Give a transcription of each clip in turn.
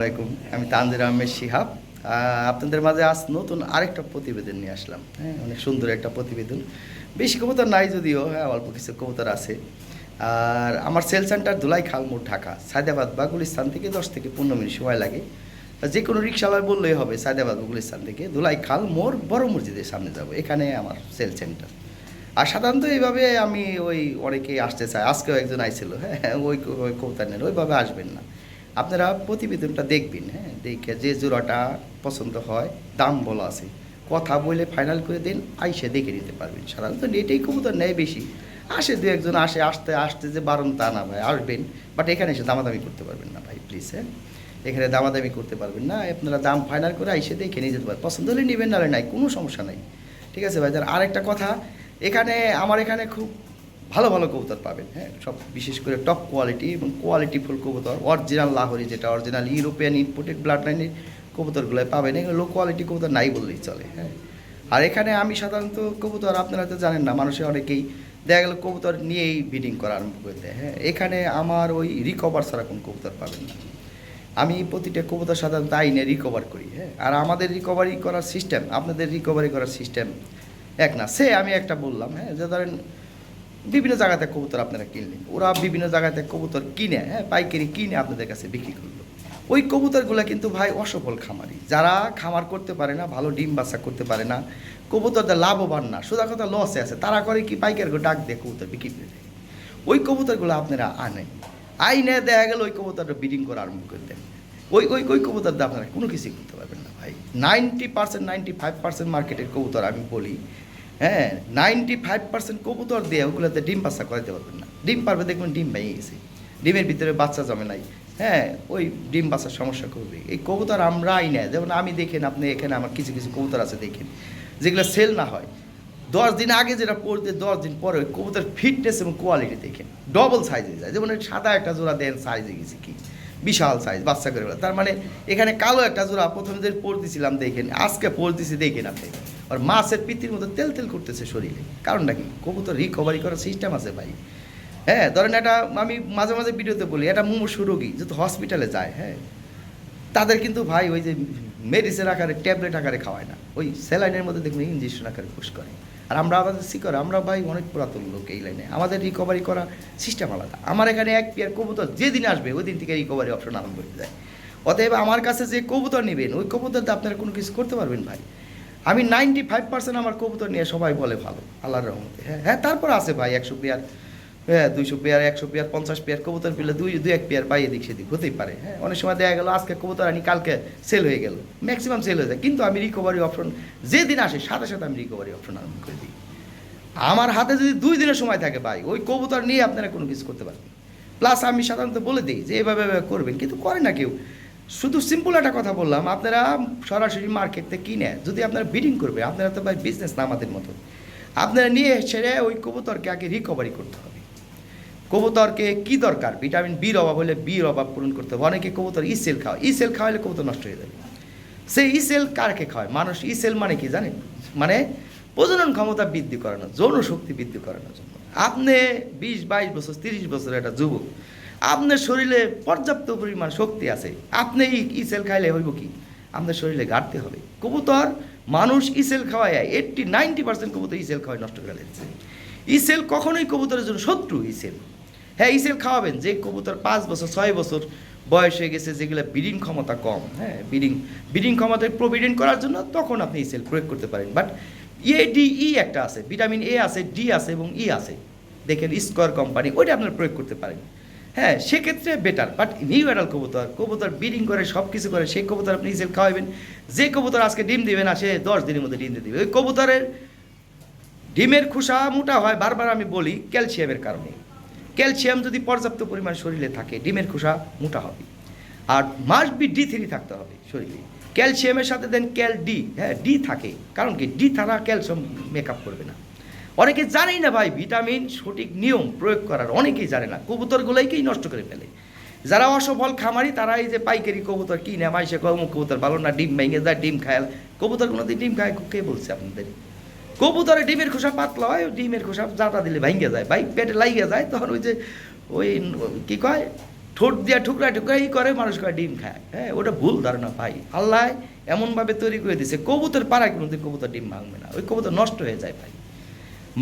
আসসালামাইকুম, আমি তানজির আহমেদ শিহাব। আপনাদের মাঝে আজ নতুন আরেকটা প্রতিবেদন নিয়ে আসলাম। হ্যাঁ, অনেক সুন্দর একটা প্রতিবেদন। বেশি কবুতর নাই যদিও, হ্যাঁ অল্প কিছু কবুতর আছে। আর আমার সেল সেন্টার ধুলাইখাল মোড়, ঢাকা। সায়দাবাদ বা গুলিস্তান থেকে 10 থেকে 15 মিনিট সময় লাগে। যে কোনো রিক্সাওয়ালা বললেই হবে সায়দাবাদ বা গুলিস্তান থেকে ধুলাইখাল মোড় বড় মসজিদের সামনে যাব, এখানে আমার সেল সেন্টার। আর সাধারণত এইভাবে আমি অনেকেই আসতে চায়, আজকেও একজন আইছিল। হ্যাঁ, ওই কবুতর নেন, ওইভাবে আসবেন না। আপনারা প্রতিবেদনটা দেখবেন, হ্যাঁ দেখে যে জোড়াটা পছন্দ হয়, দাম বলা আছে, কথা বলে ফাইনাল করে দিন, আইসে দেখে নিতে পারবেন। সাধারণত নেটেই কবুতর নেয় বেশি, আসে দু একজন আসে, আসতে আসতে যে বারণ তা না ভাই, আসবেন বাট এখানে এসে দামাদামি করতে পারবেন না ভাই, প্লিজ। হ্যাঁ, এখানে দামাদামি করতে পারবেন না, আপনারা দাম ফাইনাল করে আইসে দেখে নিয়ে যেতে পারেন। পছন্দ হলে নেবেন, নাহলে নাই, কোনো সমস্যা নাই। ঠিক আছে ভাই। আরেকটা কথা, আমার এখানে খুব ভালো ভালো কবুতর পাবেন। হ্যাঁ, সব বিশেষ করে টপ কোয়ালিটি এবং কোয়ালিটিফুল কবুতর, অরিজিনাল লাহোরি, যেটা অরিজিনাল ইউরোপিয়ান ইম্পোর্টেড ব্লাড লাইনের কবুতরগুলো পাবেন। এগুলো লো কোয়ালিটি কবুতর নাই বললেই চলে। হ্যাঁ, আর এখানে আমি সাধারণত কবুতর, আপনারা তো জানেন না, মানুষের অনেকেই দেখা গেল কবুতর নিয়েই ব্রিডিং করা আরম্ভ করে দেয়। হ্যাঁ, এখানে আমার ওই রিকভার ছাড়া কোনো কবুতর পাবেন না। আমি প্রতিটা কবুতর সাধারণত আইনে রিকভার করি। হ্যাঁ, আর আমাদের রিকভারি করার সিস্টেম আপনাদের রিকভারি করার সিস্টেম এক না। আমি একটা বললাম, হ্যাঁ, যে ধরেন বিভিন্ন জায়গাতে কবুতর আপনারা কিনলেন, ওরা বিভিন্ন জায়গাতে কবুতর কিনে, হ্যাঁ পাইকারি কিনে আপনাদের কাছে বিক্রি করলো। ওই কবুতরগুলো কিন্তু ভাই অসফল খামারি, যারা খামার করতে পারে না, ভালো ডিম বাচ্চা করতে পারে না, কবুতরদের লাভবান না, সোজা কথা লসে আছে, তারা করে কি পাইকারকে ডাক দিয়ে কবুতর বিক্রি করে দেয়। ওই কবুতরগুলো আপনারা আনেন, আইনে দেখা গেল ওই কবুতরটা ব্রিডিং করা আরম্ভ করে দেন। ওই কবুতর দিয়ে আপনারা কোনো কিছুই করতে পারবেন না ভাই। 90% 95% মার্কেটের কবুতর আমি বলি, হ্যাঁ 95% কবুতর দিয়ে ওগুলোতে ডিম বাচ্চা করাতে পারবেন না। ডিম পারবে, দেখবেন ডিম ভেঙে গেছে, ডিমের ভিতরে বাচ্চা জমে নাই। হ্যাঁ, ওই ডিম বাচ্চার সমস্যা করবে। এই কবুতর আমরা আইনে, যেমন আমি দেখেন, আপনি এখানে আমার কিছু কিছু কবুতর আছে দেখেন, যেগুলো সেল না হয়, 10 দিন আগে যেটা পড়তে 10 দিন পরে ওই কবুতর ফিটনেস এবং কোয়ালিটি দেখেন ডবল সাইজে যায়। যেমন সাদা একটা জোড়া দেন, সাইজে গেছে কি বিশাল সাইজ, বাচ্চা করে বলে। তার মানে এখানে কালো একটা জোড়া প্রথমে যে পড়তেছিলাম দেখেন, আজকে পড়তেছি দেখেন আপনি, আর মাছের পিতির মতো তেল তেল করতেছে শরীরে। কারণটা কি? কবুতর রিকভারি করার সিস্টেম আছে ভাই। হ্যাঁ, ধরেন এটা আমি মাঝে মাঝে ভিডিওতে বলি, এটা মুমূর্ষু রোগী যদি হসপিটালে যায়, হ্যাঁ তাদের কিন্তু ভাই ওই যে মেডিসিন আকারে, ট্যাবলেট আকারে খাওয়ায় না, ওই স্যালাইনের মধ্যে দেখুন ইঞ্জেকশন আকারে পুশ করে। আর আমরা আমাদের শিকার, আমরা ভাই অনেক পুরাতন লোক এই লাইনে, আমাদের রিকভারি করা সিস্টেম আলাদা। আমার এখানে এক পেয়ার কবুতর যেদিন আসবে ওই দিন থেকে রিকভারি অপশন আরম্ভ হয়ে যায়। অতএব আমার কাছে যে কবুতর নেবেন, ওই কবুতরতে আপনারা কোনো কিছু করতে পারবেন ভাই। আমি 95% আমার কবুতর নিয়ে সবাই বলে ভালো, আল্লাহর রহমতে। হ্যাঁ হ্যাঁ, তারপর আছে ভাই 100 পেয়ার, হ্যাঁ 200 পেয়ার, 100 পেয়ার, 50 পেয়ার কবুতর পেলে দুই এক পেয়ার পাই এদিক সেদিক হতেই পারে। হ্যাঁ, অনেক সময় দেখা গেল আজকে কবুতর আনি, কালকে সেল হয়ে গেল, ম্যাক্সিমাম সেল হয়ে যায়। কিন্তু আমি রিকভারি অপশন যেদিন আসে সাথে সাথে আমি রিকভারি অপশন আরম্ভ করে দিই। আমার হাতে যদি 2 দিনের সময় থাকে ভাই, ওই কবুতর নিয়ে আপনারা কোনো কিছু করতে পারবেন। প্লাস আমি সাধারণত বলে দিই যে এভাবে করবেন, কিন্তু করে না কেউ। শুধু সিম্পল একটা কথা বললাম, আপনারা সরাসরি মার্কেট থেকে কিনে যদি আপনারা ব্রিডিং করবে, আপনারা তো ভাই বিজনেস না আমাদের মতো, আপনারা নিয়ে ছেড়ে ওই কবুতরকে আগে রিকভারি করতে হবে। কবুতরকে কি দরকার? ভিটামিন বির অভাব হলে বির অভাব পূরণ করতে হবে। অনেকে কবুতর ইসেল খাওয়া, ইসেল খাওয়ালে কবুতর নষ্ট হয়ে যাবে। সেই ইসেল কারকে খাওয়ায় মানুষ? ইসেল মানে কি জানেন? মানে প্রজনন ক্ষমতা বৃদ্ধি করানো, যৌন শক্তি বৃদ্ধি করানোর জন্য। আপনি 20-22 বছর 30 বছর একটা যুবক, আপনার শরীরে পর্যাপ্ত পরিমাণ শক্তি আছে, আপনি ইসেল খাইলে হইব কি? আপনার শরীরে ঘাটতে হবে। কবুতর মানুষ ইসেল খাওয়ায় 80-90% কবুতর ইসেল খাওয়ায় নষ্ট করে দিচ্ছে। ইসেল কখনোই কবুতরের জন্য শত্রু। ইসেল, হ্যাঁ ইসেল খাওয়াবেন যে কবুতর 5 বছর 6 বছর বয়স হয়ে গেছে, যেগুলো ব্রিডিং ক্ষমতা কম, হ্যাঁ ব্রিডিং ক্ষমতায় প্রোভিডেন্ট করার জন্য, তখন আপনি ইসেল প্রয়োগ করতে পারেন। বাট এ একটা আছে, ভিটামিন এ আছে, ডি আছে এবং ই আছে, দেখেন স্কোয়ার কোম্পানি, ওইটা আপনার প্রয়োগ করতে পারেন। হ্যাঁ, সেক্ষেত্রে বেটার। বাট নিউ অ্যাডাল কবুতর ব্রিডিং করে, সব কিছু করে, সেই কবুতর আপনি ইসেল খাওয়াবেন। যে কবুতর আজকে ডিম দেবে না, সে 10 দিনের মধ্যে ডিম দিয়ে দেবে। ওই কবুতরের ডিমের খোসা মোটা হয়, বারবার আমি বলি, ক্যালসিয়ামের কারণে। ক্যালসিয়াম যদি পর্যাপ্ত পরিমাণ শরীরে থাকে, ডিমের খোসা মোটা হবে। আর মাস্ট বি D3 থাকতে হবে শরীরে। ক্যালসিয়ামের সাথে দেন ক্যাল ডি, হ্যাঁ ডি থাকে, কারণ কি ডি ছাড়া ক্যালসিয়াম মেকআপ করবে না। অনেকে জানেই না ভাই ভিটামিন সঠিক নিয়ম প্রয়োগ করার, অনেকেই জানে না, কবুতরগুলোকেই নষ্ট করে ফেলে। যারা অসফল খামারি তারা এই যে পাইকারি কবুতর কিনে, মাইসে কবুতর ভালো না, ডিম ভেঙে যায়, ডিম খায়। কবুতর কোনোদিন ডিম খায়? কে বলছে আপনাদের? কবুতরে ডিমের খোসা পাতলা হয়, ডিমের খোসা জাতা দিলে ভেঙে যায় ভাই, পেটে লাগিয়ে যায়, তখন ওই যে ওই কি কয় ঠোঁট দিয়া ঠুকরা ঠুকরাই করে, মানুষ করে ডিম খায়। হ্যাঁ, ওটা ভুল ধারণা ভাই। আল্লাহ এমনভাবে তৈরি করে দিয়েছে, কবুতর পাড়ায় কোনোদিন কবুতর ডিম ভাঙবে না, ওই কবুতর নষ্ট হয়ে যায় ভাই।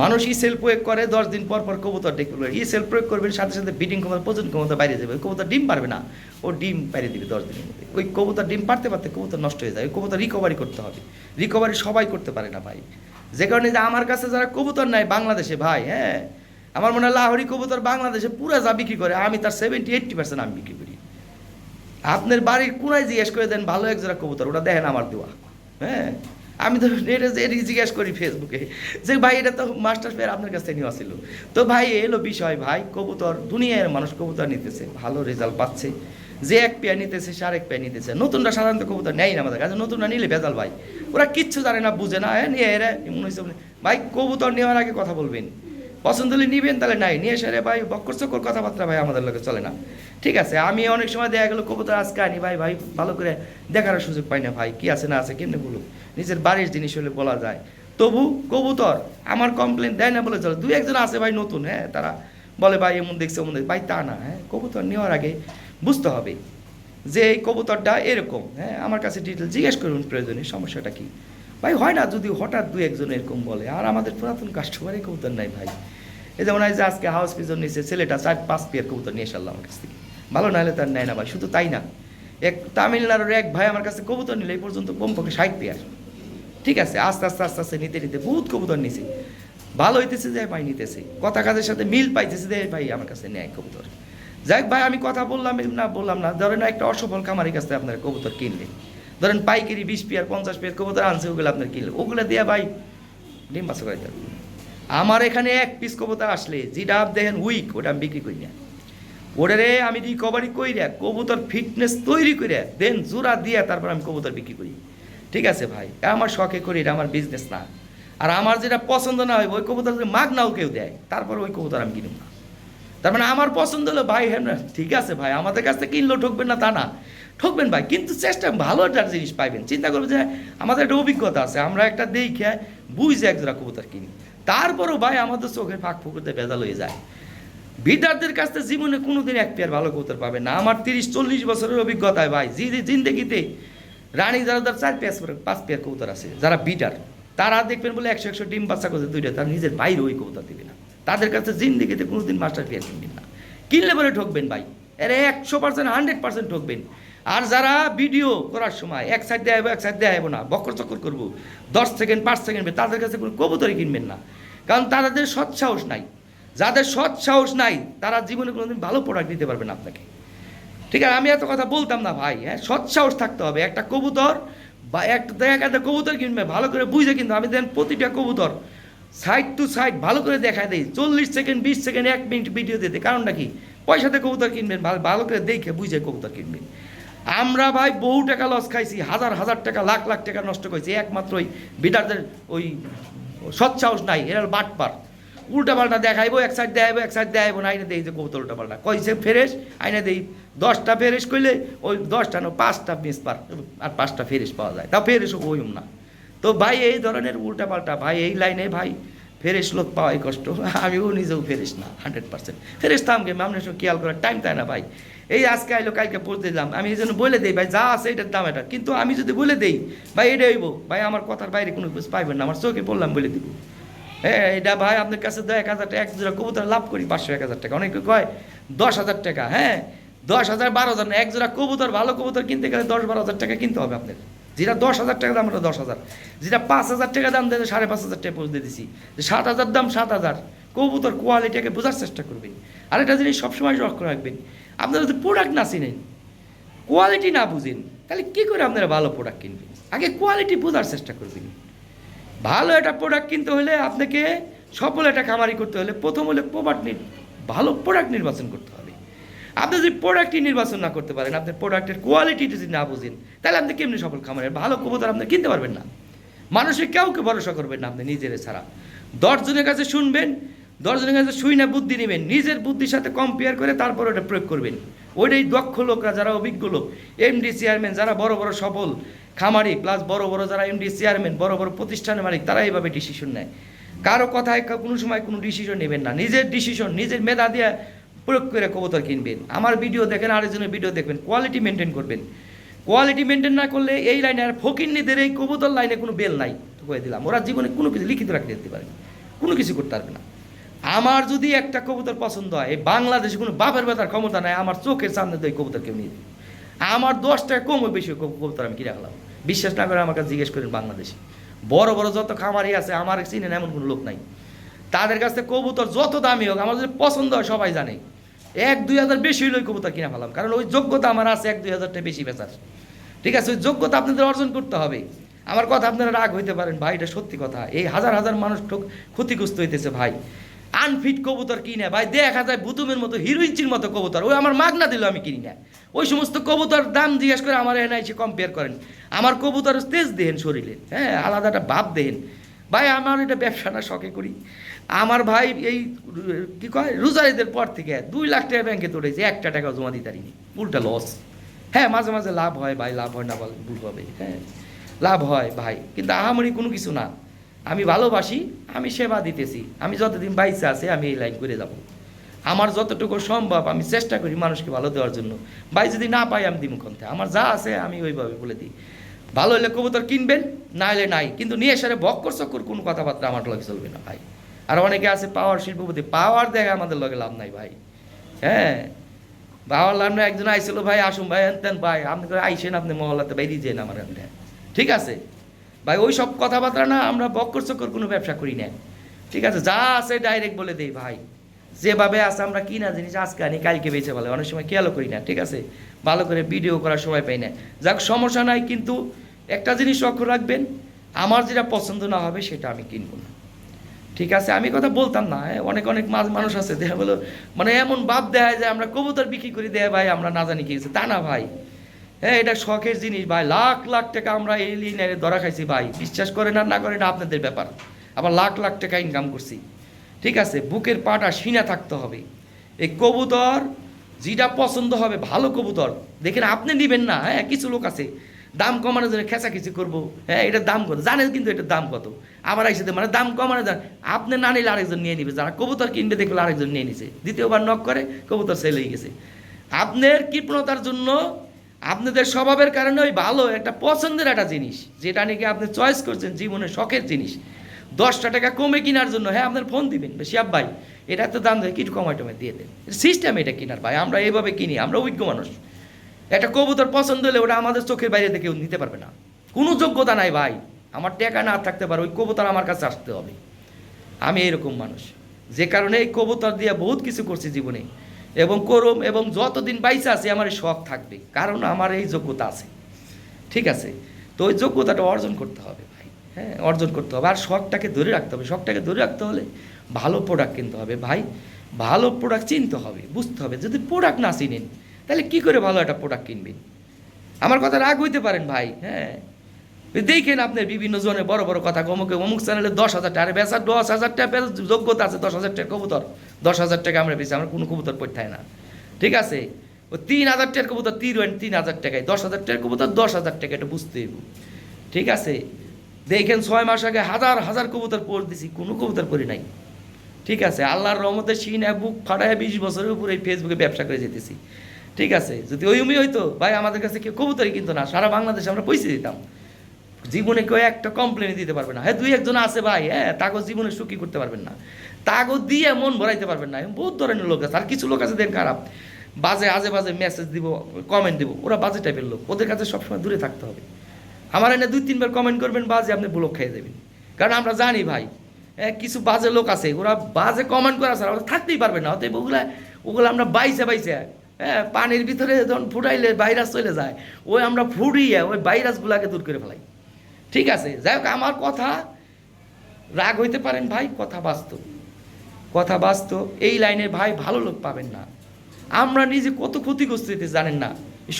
মানুষ সেল প্রয়োগ করে, 10 দিন পর পর কবুতর ডেকে সেল প্রয়োগ করবেন, সাথে সাথে ব্রিডিং ক্ষমতা, প্রজনন ক্ষমতা বাইরে যাবে, ওই কবুতর ডিম পারবে না, ও ডিম পাইরে দিবে 10 দিনের মধ্যে। ওই কবুতর ডিম পারতে পারতে কবুতর নষ্ট হয়ে যায়, ওই কবুতর রিকভারি করতে হবে। রিকভারি সবাই করতে পারে না ভাই। যে কারণে যে আমার কাছে যারা কবুতর নাই বাংলাদেশে ভাই, হ্যাঁ, আমার মনে হয় লাহোরি কবুতর বাংলাদেশে পুরা যা বিক্রি করে, আমি তার 70-80% আমি বিক্রি করি। আপনার বাড়ির কোনায় জিজ্ঞেস করে দেন ভালো এক জোড়া কবুতর, ওটা দেখেন আমার দেওয়া। হ্যাঁ, আমি তো এটা জিজ্ঞেস করি ফেসবুকে যে ভাই এটা তো মাস্টার প্লেয়ার আপনার কাছ থেকে নেওয়া ছিল। তো ভাই এলো বিষয় ভাই, কবুতর দুনিয়ার মানুষ কবুতর নিতেছে, ভালো রেজাল্ট পাচ্ছে। যে এক পেয়ার নিতেছে সে আরেক পেয়ার নিতেছে। নতুনরা সাধারণত কবুতর নেয় না আমাদের কাছে, নতুনরা নিলে ভেজাল ভাই, ওরা কিচ্ছু জানে না, বুঝে না। হ্যাঁ, নিয়ে এরা মনে হয়েছে ভাই কবুতর নেওয়ার আগে কথা বলবেন, পছন্দ হলে নিবেন, তাহলে নাই নিয়ে এসে ভাই বক্কর চক্কর কথাবার্তা ভাই আমাদের লোকে চলে না। ঠিক আছে, আমি অনেক সময় দেখা গেলো কবুতর আজকে আনি ভাই, ভাই ভালো করে দেখার সুযোগ পাই না ভাই, কি আছে না আছে কেমনে বলুক, নিজের বাড়ির জিনিস হলে বলা যায়। তবু কবুতর আমার কমপ্লেন দেয় না বলে চলে, 2-1 জন আছে ভাই নতুন, হ্যাঁ, তারা বলে ভাই এমন দেখছে এমন দেখছে, ভাই তা না। হ্যাঁ, কবুতর নেওয়ার আগে বুঝতে হবে যে এই কবুতরটা এরকম। হ্যাঁ, আমার কাছে ডিটেল জিজ্ঞেস করুন প্রয়োজনে, সমস্যাটা কি ভাই। হয় না যদি হঠাৎ 2-1 জন এরকম বলে, আর আমাদের পুরাতন কাস্টমারই কবুতর নাই ভাই। এই যেমন যে আজকে হাউস পিজন নিয়েছে ছেলেটা 4-5 পেয়ার কবুতর নিয়ে এসে আমার কাছ থেকে, ভালো না হলে তার নেয় না ভাই। শুধু তাই না, এক তামিলনাড়ুর এক ভাই আমার কাছে কবুতর নিলে এই পর্যন্ত কমপক্ষে 60 পেয়ার। ঠিক আছে, আস্তে আস্তে আস্তে আস্তে নিতে নিতে বহুত কবুতর নিছে, ভালো হইতেছে যে ভাই নিতেছে, কথা কাজের সাথে মিল পাইতেছে যে ভাই আমার কাছে নেয় কবুতর। যাই ভাই, আমি কথা বললাম না, ধরেন একটা অসফল খামারের কাছ থেকে আপনার কবুতর কিনলেন, ধরেন পাইকারি 20 পেয়ার 50 পেয়ার কবুতর আনছে, ওগুলো আপনার কিনলেন, ওগুলো দিয়ে ভাই ডিম বাচ্চা করাইতে হবে। আমার এখানে 1 পিস কবুতর আসলে যেটা দেখেন উইক, ওটা আমি বিক্রি করি না, ওটারে আমি রিকভারি কইরা কবুতর ফিটনেস তৈরি করে দেন জোড়া দিয়ে তারপর আমি কবুতর বিক্রি করি। ঠিক আছে ভাই, আমার শখে করি, এটা আমার বিজনেস না। আর আমার যেটা পছন্দ না হয় ওই কবুতর যদি মাগ নাও কেউ দেয়, তারপর ওই কবুতর আমি কিনুম না। তার মানে আমার পছন্দ হলো ভাই, হ্যাঁ না ঠিক আছে ভাই, আমাদের কাছ থেকে কিনলেও ঠকবেন না তা না, ঠকবেন ভাই, কিন্তু চেষ্টা ভালো একটা জিনিস পাইবেন। চিন্তা করবেন যে আমাদের একটা অভিজ্ঞতা আছে, আমরা একটা দেখে বুঝে একজোড়া কবুতর কিনি, তারপরও ভাই আমাদের চোখের ফাঁক ফুকুরতে ভেজাল হয়ে যায়। বিটারদের কাছ থেকে জীবনে কোনোদিন 1 পেয়ার ভালো কবুতর পাবেন না। আমার 30-40 বছরের অভিজ্ঞতায় ভাই, জিন্দেগিতে রানী যারা 4 পেয়ার 5 পেয়ার কবুতর আছে যারা বিটার, তারা দেখবেন বলে 100 ডিম বাচ্চা করছে 2টা, তারা নিজের বাইরে ওই কবুতর দিবে না। তাদের কাছে জিন্দেগিতে কোনোদিন মাস্টার পেয়ার কিনবেন না, কিনলে পরে ঠকবেন ভাই, এর 100% 100% ঠকবেন। আর যারা ভিডিও করার সময় এক সাইড দেওয়া এক সাইড দেওয়া না, বক্কর চক্কর করবো 10 সেকেন্ড 5 সেকেন্ড, তাদের কাছে কোনো কবুতরই কিনবেন না, কারণ তাদের সৎ সাহস নাই। যাদের সৎ সাহস নাই তারা জীবনে কোনোদিন ভালো প্রোডাক্ট দিতে পারবে না আপনাকে। ঠিক আছে, আমি এত কথা বলতাম না ভাই। হ্যাঁ, সৎ সাহস থাকতে হবে। একটা কবুতর বা একটা দেখা কবুতর কিনবে ভালো করে বুঝে, কিন্তু আমি দেন প্রতিটা কবুতর সাইড টু সাইড ভালো করে দেখায় দেই, 40 সেকেন্ড 20 সেকেন্ড 1 মিনিট ভিডিও দিতে। কারণটা কি, পয়সাতে কবুতর কিনবেন, ভালো করে দেখে বুঝে কবুতর কিনবেন। আমরা ভাই বহু টাকা লস খাইছি, হাজার হাজার টাকা লাখ লাখ টাকা নষ্ট করেছি, একমাত্র ওই বিটারদের ওই সৎ সাহস নাই, এরা বাটপার, উল্টা পাল্টা দেখাইবো, এক সাইড দেখাইবো না, আইনে দেই যে কবুতর উল্টা পাল্টা কইছে ফ্রেশ, আইনে দেই 10টা ফ্রেশ কইলে ওই 10টা না 5টা মিস পার, আর 5টা ফ্রেশ পাওয়া যায়, তাও ফ্রেশও কইম না। তো ভাই এই ধরনের উল্টা পাল্টা ভাই, এই লাইনে ভাই ফ্রেশ লোক পাওয়াই কষ্ট। আমিও নিজেও ফ্রেশ না 100%, ফ্রেশ থামকে আপনার সব খেয়াল করার টাইম তাই না ভাই। এই আজকে আইলো কালকে পড়তে দিলাম, আমি এই জন্য বলে দিই ভাই যা আছে এটার দাম এটা, কিন্তু আমি যদি বলে দিই ভাই এটা হইব, ভাই আমার কথার বাইরে কোনো কিছু পাইবেন না, আমার চোখে বললাম বলে দিব। হ্যাঁ, এটা ভাই আপনার কাছে 1000 টাকা, 1 জোড়া কবুতর লাভ করি 500-1000 টাকা, অনেকে কয় 10,000 টাকা। হ্যাঁ, 10,000 12,000 না, 1 জোড়া কবুতর ভালো কবুতর কিনতে গেলে 10-12,000 টাকা কিনতে হবে আপনার। যেটা 10,000 টাকা দাম ওটা 10,000, যেটা 5,000 টাকা দাম দেয় 5,500 টাকা পৌঁছে দিয়েছি, 7,000 দাম 7,000। কবুতর কোয়ালিটিকে বোঝার চেষ্টা করবেন। আর একটা জিনিস সবসময় লক্ষ্য রাখবেন, আপনারা যদি প্রোডাক্ট না চিনেন, কোয়ালিটি না বুঝেন, তাহলে কী করে আপনারা ভালো প্রোডাক্ট কিনবেন? আগে কোয়ালিটি বোঝার চেষ্টা করবেন। ভালো একটা প্রোডাক্ট কিনতে হলে আপনাকে সফল একটা খামারি করতে হলে প্রথম হলে ভালো প্রোডাক্ট নির্বাচন করতে হবে। আপনি যদি প্রোডাক্টই নির্বাচন না করতে পারেন, আপনার প্রোডাক্টের কোয়ালিটি যদি না বুঝেন, তাহলে আপনি কেমনি সফল খামারি? ভালো কবুতর আপনি কিনতে পারবেন না, মানুষের কাউকে ভরসা করবেন না আপনি নিজের ছাড়া। 10 জনের কাছে শুনবেন, 10 জনের কাছে শুই না বুদ্ধি নেবেন, নিজের বুদ্ধির সাথে কম্পেয়ার করে তারপর ওটা প্রয়োগ করবেন। ওইটাই দক্ষ লোকরা, যারা অভিজ্ঞ লোক, এমডি চেয়ারম্যান, যারা বড় বড় সফল খামারি প্লাস বড় বড় যারা এমডি চেয়ারম্যান, বড় বড় প্রতিষ্ঠানের মালিক, তারা এইভাবে ডিসিশন নেয়। কারো কথায় কোনো সময় কোনো ডিসিশন নেবেন না, নিজের ডিসিশন নিজের মেধা দিয়ে প্রয়োগ করে কবুতর কিনবেন। আমার ভিডিও দেখেন, আরেকজনের ভিডিও দেখবেন, কোয়ালিটি মেনটেন করবেন। কোয়ালিটি মেনটেন না করলে এই লাইনে আর ফকিন্নিদের এই কবুতর লাইনে কোনো বেল নাই, কয়ে দিলাম। ওরা জীবনে কোনো কিছু লিখিত রাখতে দিতে পারে, কোনো কিছু করতে পারবে না। আমার যদি একটা কবুতর পছন্দ হয়, এই বাংলাদেশে কোনো বাপের বেতার ক্ষমতা নাই আমার চোখের সামনে তো এই কবুতর কেউ নিয়ে দিবে। আমার 10 টাকা কম বেশি কবুতর আমি কিনে রাখলাম। বিশ্বাস না করে আমার কাছে জিজ্ঞেস করেন, বাংলাদেশে বড় বড় যত খামারি আছে আমার চিনেন এমন কোনো লোক নাই, তাদের কাছে কবুতর যত দামি হোক আমার যদি পছন্দ হয় সবাই জানে 1-2 হাজার বেশি হইলে ওই কবুতর কিনে ফেলাম, কারণ ওই যোগ্যতা আমার আছে 1-2 হাজার টাকা বেশি বেচার। ঠিক আছে, ওই যোগ্যতা আপনাদের অর্জন করতে হবে। আমার কথা আপনারা রাগ হইতে পারেন ভাই, এটা সত্যি কথা। এই হাজার হাজার মানুষ ক্ষতিগ্রস্ত হইতেছে ভাই। আনফিট কবুতর কিনে ভাই দেখা যায় বুতুমের মতো হিরোইনচির মতো কবুতর, ওই আমার মাগনা দিল আমি কিনি না। ওই সমস্ত কবুতর দাম জিজ্ঞেস করে আমার এনে এসে কম্পেয়ার করেন। আমার কবুতর তেজ দেহেন শরীরে, হ্যাঁ আলাদা একটা ভাব দেহেন ভাই। আমার এটা ব্যবসা না, শখে করি। আমার ভাই এই কি কয় রোজারিদের পর থেকে 2 লাখ টাকা ব্যাংকে তোলেছে, 1 টাকা জমা দিতে পারিনি, উল্টা লস। হ্যাঁ মাঝে মাঝে লাভ হয় ভাই, লাভ হয় না বল ভুল হবে, হ্যাঁ লাভ হয় ভাই, কিন্তু আহামরি কোনো কিছু না। আমি ভালোবাসি, আমি সেবা দিতেছি, আমি যতদিন বাইসে আছে আমি এই লাইন করে যাব। আমার যতটুকু সম্ভব আমি চেষ্টা করি মানুষকে ভালো দেওয়ার জন্য। ভাই যদি না পাই আমি দিমু কন্থে, আমার যা আছে আমি ওইভাবে বলে দিই। ভালো হলে কবুতর কিনবেন, না হলে নাই, কিন্তু নিয়ে এসে বক্কর চক্কর কোনো কথাবার্তা আমার লগে চলবে না ভাই। আর অনেকে আছে পাওয়ার শিল্পপতি, পাওয়ার দেখে আমাদের লগে লাভ নাই ভাই। হ্যাঁ পাওয়ার লাভ নাই। একজন আইছিল ভাই, আসুন ভাই এনতেন ভাই, আপনি করে আইসেন, আপনি মহল্লাতে বাইরে যেন আমার এনতে, ঠিক আছে ভাই। ওই সব কথাবার্তা না, আমরা বক্কর চক্কর কোনো ব্যবসা করি না, ঠিক আছে। যা আছে ডাইরেক্ট বলে দেই ভাই, যেভাবে আছে আমরা কিনা জিনিস আজকে আনি কালকে বেঁচে বলে, অনেক সময় খেয়ালও করি না, ঠিক আছে। ভালো করে ভিডিও করার সময় পাই না, যাক সমস্যা নাই। কিন্তু একটা জিনিস লক্ষ্য রাখবেন, আমার যেটা পছন্দ না হবে সেটা আমি কিনবো না, ঠিক আছে। আমি কথা বলতাম না, অনেক অনেক মানুষ আছে দেখা বলো মানে এমন ভাব দেয় যে আমরা কবুতর বিক্রি করে দেয় ভাই, আমরা না জানি কি হয়েছে, তা না ভাই। হ্যাঁ এটা শখের জিনিস ভাই, লাখ লাখ টাকা আমরা এই লাইনে ধরা খাইছি ভাই। বিশ্বাস করেন আর না করেন আপনাদের ব্যাপার, আবার লাখ লাখ টাকা ইনকাম করছি, ঠিক আছে। বুকের পাটা সিনা থাকতে হবে। এই কবুতর যেটা পছন্দ হবে ভালো কবুতর দেখেন আপনি নেবেন না। হ্যাঁ কিছু লোক আছে দাম কমানোর জন্য খেঁচাখেঁচি করবো, হ্যাঁ এটার দাম কত জানেন, কিন্তু এটার দাম কত আবার আইসাতে মানে দাম কমানো যান, আপনি না নিলে আরেকজন নিয়ে নিবে। যারা কবুতর কিনবে দেখবে আরেকজন নিয়ে নিছে, দ্বিতীয়বার নক করে কবুতর সেল হয়ে গেছে। আপনার কৃপণতার জন্য, আপনাদের স্বভাবের কারণে ওই ভালো একটা পছন্দের একটা জিনিস যেটা নাকি আপনি চয়েস করছেন জীবনের শখের জিনিস 10টা টাকা কমে কেনার জন্য, হ্যাঁ আপনার ফোন দিবেন শিয়াব ভাই এটা তো দাম দেয় কিছু কমাই টমাই দিয়ে দেন, সিস্টেম এটা কেনার ভাই। আমরা এইভাবে কিনি, আমরা অভিজ্ঞ মানুষ। একটা কবুতর পছন্দ হলে ওটা আমাদের চোখের বাইরে থেকে কেউ নিতে পারবে না, কোনো যোগ্যতা নাই ভাই। আমার টাকা না থাকতে পারে, ওই কবুতর আমার কাছে আসতে হবে। আমি এরকম মানুষ, যে কারণে এই কবুতর দিয়ে বহুত কিছু করছি জীবনে এবং করম, এবং যতদিন বাইসে আছে আমার এই শখ থাকবে, কারণ আমার এই যোগ্যতা আছে, ঠিক আছে। তো ওই যোগ্যতাটা অর্জন করতে হবে ভাই, হ্যাঁ অর্জন করতে হবে। আর শখটাকে ধরে রাখতে হবে, শখটাকে ধরে রাখতে হলে ভালো প্রোডাক্ট কিনতে হবে ভাই, ভালো প্রোডাক্ট চিনতে হবে, বুঝতে হবে। যদি প্রোডাক্ট না চিনেন তাহলে কি করে ভালো একটা প্রোডাক্ট কিনবেন? আমার কথা রাগ হইতে পারেন ভাই, হ্যাঁ দেখেন আপনার বিভিন্ন জনে বড় বড় কথা, অমুক অমুক চ্যানেলে 10,000 টাকা, আরে বেচার 10,000 টাকা যোগ্যতা আছে, 10,000 টাকা কবুতর 10,000 টাকা আমরা বেশি, আমরা কোনো কবুতর পড়তে হয় না, ঠিক আছে। ও 3,000 টাকার কবুতর 3,000 টাকায়, 10,000 টাকার কবুতর 10,000 টাকা, এটা বুঝতে হইব, ঠিক আছে। দেখেন 6 মাস আগে হাজার হাজার কবুতর পড় দিছি, কোনো কবুতর পড়ি নাই, ঠিক আছে। আল্লাহর রহমতে সিনা বুক ফাটায় 20 বছরের উপরে এই ফেসবুকে ব্যবসা করে যেতেছি, ঠিক আছে। যদি ওই হইতো ভাই আমাদের কাছে কেউ কবুতরই কিন্তু না, সারা বাংলাদেশে আমরা পয়সা দিতাম, জীবনে কেউ একটা কমপ্লেন দিতে পারবে না। হ্যাঁ 2-1 জন আছে ভাই, হ্যাঁ তাকে জীবনে সুখী করতে পারবেন না, তাকে দিয়ে মন ভরাইতে পারবেন না, বহুত ধরনের লোক আছে। আর কিছু লোক আছে দেন খারাপ, বাজে আজে বাজে মেসেজ দিব, কমেন্ট দিব, ওরা বাজে টাইপের লোক, ওদের কাছে সবসময় দূরে থাকতে হবে। আমার এনে 2-3 বার কমেন্ট করবেন বাজে, আপনি ব্লক খেয়ে দেবেন, কারণ আমরা জানি ভাই কিছু বাজে লোক আছে, ওরা বাজে কমেন্ট করা ছাড়া ওরা থাকতেই পারবে না। অতএব ওগুলো আমরা বাইসে হ্যাঁ পানির ভিতরে যখন ফুটাইলে ভাইরাস চলে যায়, ওই আমরা ফুটিয়ে ওই ভাইরাসগুলাকে দূর করে ফেলাই, ঠিক আছে। যাই হোক আমার কথা রাগ হইতে পারেন ভাই, কথা বাস্তব, কথা বাস্তব। এই লাইনের ভাই ভালো লোক পাবেন না। আমরা নিজে কত ক্ষতিগ্রস্ত হইতে জানেন না।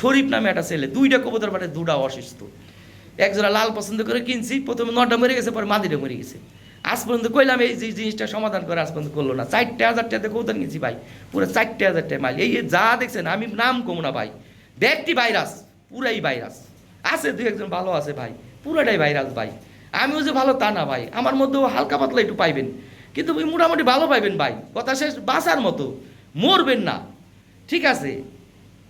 শরীফ নামে একটা ছেলে 2টা কবুতর পাঠে 2টা অসুস্থ, একজোড়া লাল পছন্দ করে কিনছি, প্রথমে 9টা মরে গেছে, পরে মাদিটা মরে গেছে। আজ পর্যন্ত কইলাম এই যে জিনিসটা সমাধান করে, আজ পর্যন্ত করলো না। 4,000 টাকাতে কবুতর কিনছি ভাই, পুরো 4,000 টাকা মাইল। এই যা দেখছেন আমি নাম কমু না ভাই, ব্যক্তি ভাইরাস, পুরাই ভাইরাস। আছে 2-1 জন ভালো আছে ভাই, পুরোটাই ভাইরাস ভাই। আমিও যে ভালো তা না ভাই, আমার মধ্যেও হালকা পাতলা একটু পাইবেন, কিন্তু মোটামুটি ভালো পাইবেন ভাই। কথা শেষ, বাঁচার মতো মরবেন না, ঠিক আছে?